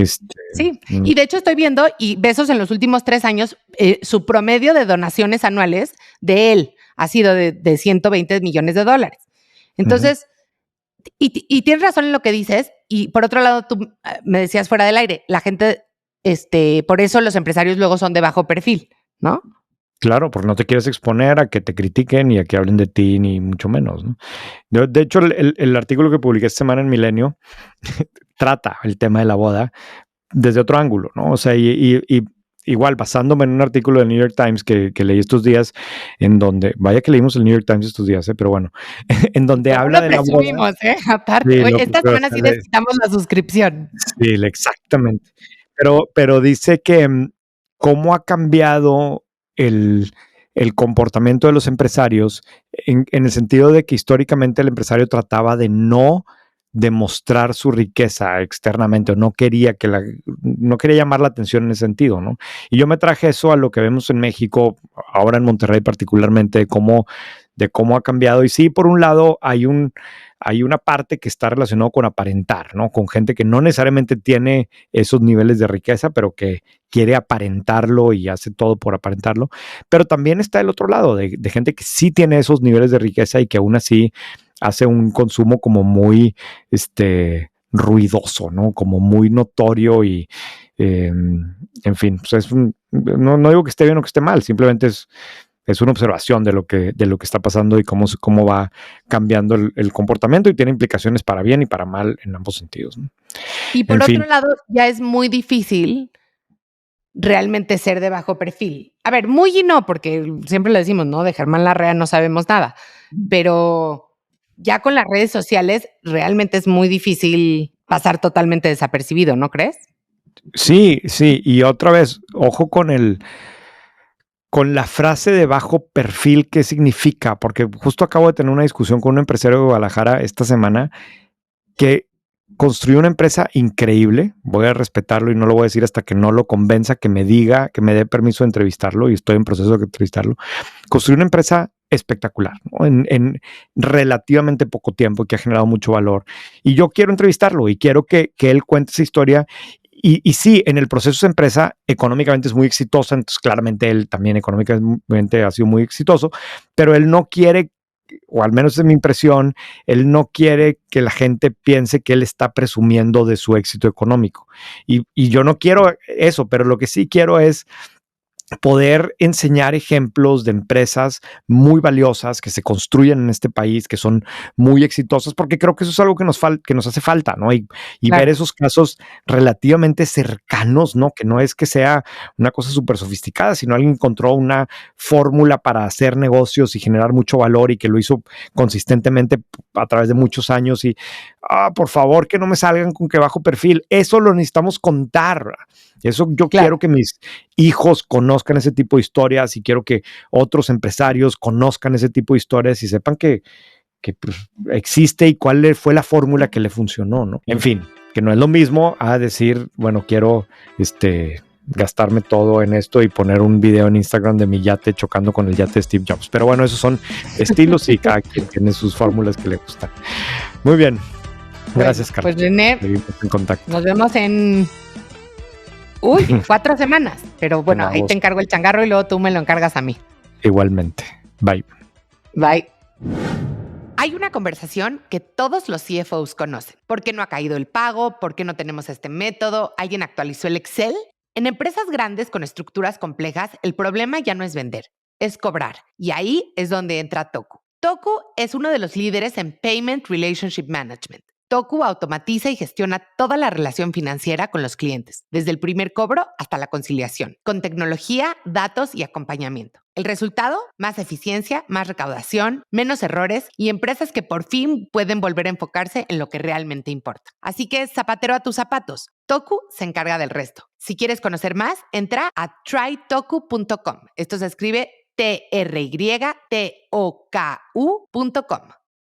sí. Y de hecho estoy viendo, y Bezos en los últimos 3 años, su promedio de donaciones anuales de él ha sido de $120 millones. Entonces, y tienes razón en lo que dices, y por otro lado, tú me decías fuera del aire, la gente, por eso los empresarios luego son de bajo perfil, ¿no? Claro, porque no te quieres exponer a que te critiquen y a que hablen de ti, ni mucho menos, ¿no? De hecho, el artículo que publiqué esta semana en Milenio trata el tema de la boda desde otro ángulo, ¿no? O sea, y igual basándome en un artículo del New York Times que leí estos días, en donde, vaya que leímos el New York Times estos días, pero bueno, en donde ¿Cómo habla lo de la boda. presumimos, aparte, Sí, esta semana sí necesitamos la suscripción. sí, exactamente. Pero dice que cómo ha cambiado el, el comportamiento de los empresarios en el sentido de que históricamente el empresario trataba de no demostrar su riqueza externamente, o no quería llamar la atención en ese sentido, ¿no? Y yo me traje eso a lo que vemos en México, ahora en Monterrey particularmente, de cómo ha cambiado. Y sí, por un lado hay una parte que está relacionada con aparentar, ¿no? Con gente que no necesariamente tiene esos niveles de riqueza, pero que quiere aparentarlo y hace todo por aparentarlo. Pero también está el otro lado de gente que sí tiene esos niveles de riqueza y que aún así hace un consumo como muy ruidoso, ¿no? Como muy notorio y, en fin, pues no digo que esté bien o que esté mal, simplemente es una observación de lo que está pasando y cómo va cambiando el comportamiento, y tiene implicaciones para bien y para mal en ambos sentidos, ¿no? Y por En otro fin, lado, ya es muy difícil realmente ser de bajo perfil. A ver, muy y no, porque siempre lo decimos, ¿no? De Germán Larrea no sabemos nada, pero ya con las redes sociales realmente es muy difícil pasar totalmente desapercibido, ¿no crees? sí, y otra vez, ojo con la frase de bajo perfil, ¿qué significa? Porque justo acabo de tener una discusión con un empresario de Guadalajara esta semana que construyó una empresa increíble. Voy a respetarlo y no lo voy a decir hasta que no lo convenza, que me diga, que me dé permiso de entrevistarlo, y estoy en proceso de entrevistarlo. Construyó una empresa espectacular, ¿no? En relativamente poco tiempo, que ha generado mucho valor. Y yo quiero entrevistarlo y quiero que él cuente esa historia. Y sí, en el proceso de su empresa económicamente es muy exitosa, entonces claramente él también económicamente ha sido muy exitoso, pero él no quiere, o al menos es mi impresión, él no quiere que la gente piense que él está presumiendo de su éxito económico. Y yo no quiero eso, pero lo que sí quiero es poder enseñar ejemplos de empresas muy valiosas que se construyen en este país, que son muy exitosas, porque creo que eso es algo que nos hace falta, ¿no? Y Claro. ver esos casos relativamente cercanos, ¿no? Que no es que sea una cosa súper sofisticada, sino alguien encontró una fórmula para hacer negocios y generar mucho valor y que lo hizo consistentemente a través de muchos años y, por favor, que no me salgan con que bajo perfil. Eso lo necesitamos contar. Eso yo quiero que mis hijos conozcan ese tipo de historias y quiero que otros empresarios conozcan ese tipo de historias y sepan que pues, existe y cuál fue la fórmula que le funcionó, ¿no? En fin, que no es lo mismo a decir, bueno, quiero gastarme todo en esto y poner un video en Instagram de mi yate chocando con el yate de Steve Jobs. Pero bueno, esos son estilos y cada quien tiene sus fórmulas que le gustan. Muy bien. Gracias, Carlos. Pues René, seguimos en contacto. Nos vemos en 4 semanas. Pero bueno, ahí te encargo el changarro y luego tú me lo encargas a mí. Igualmente. Bye. Bye. Hay una conversación que todos los CFOs conocen. ¿Por qué no ha caído el pago? ¿Por qué no tenemos este método? ¿Alguien actualizó el Excel? En empresas grandes con estructuras complejas, el problema ya no es vender, es cobrar. Y ahí es donde entra Toku. Toku es uno de los líderes en Payment Relationship Management. Toku automatiza y gestiona toda la relación financiera con los clientes, desde el primer cobro hasta la conciliación, con tecnología, datos y acompañamiento. El resultado, más eficiencia, más recaudación, menos errores y empresas que por fin pueden volver a enfocarse en lo que realmente importa. Así que zapatero a tus zapatos. Toku se encarga del resto. Si quieres conocer más, entra a trytoku.com. Esto se escribe TRYTOKU.com.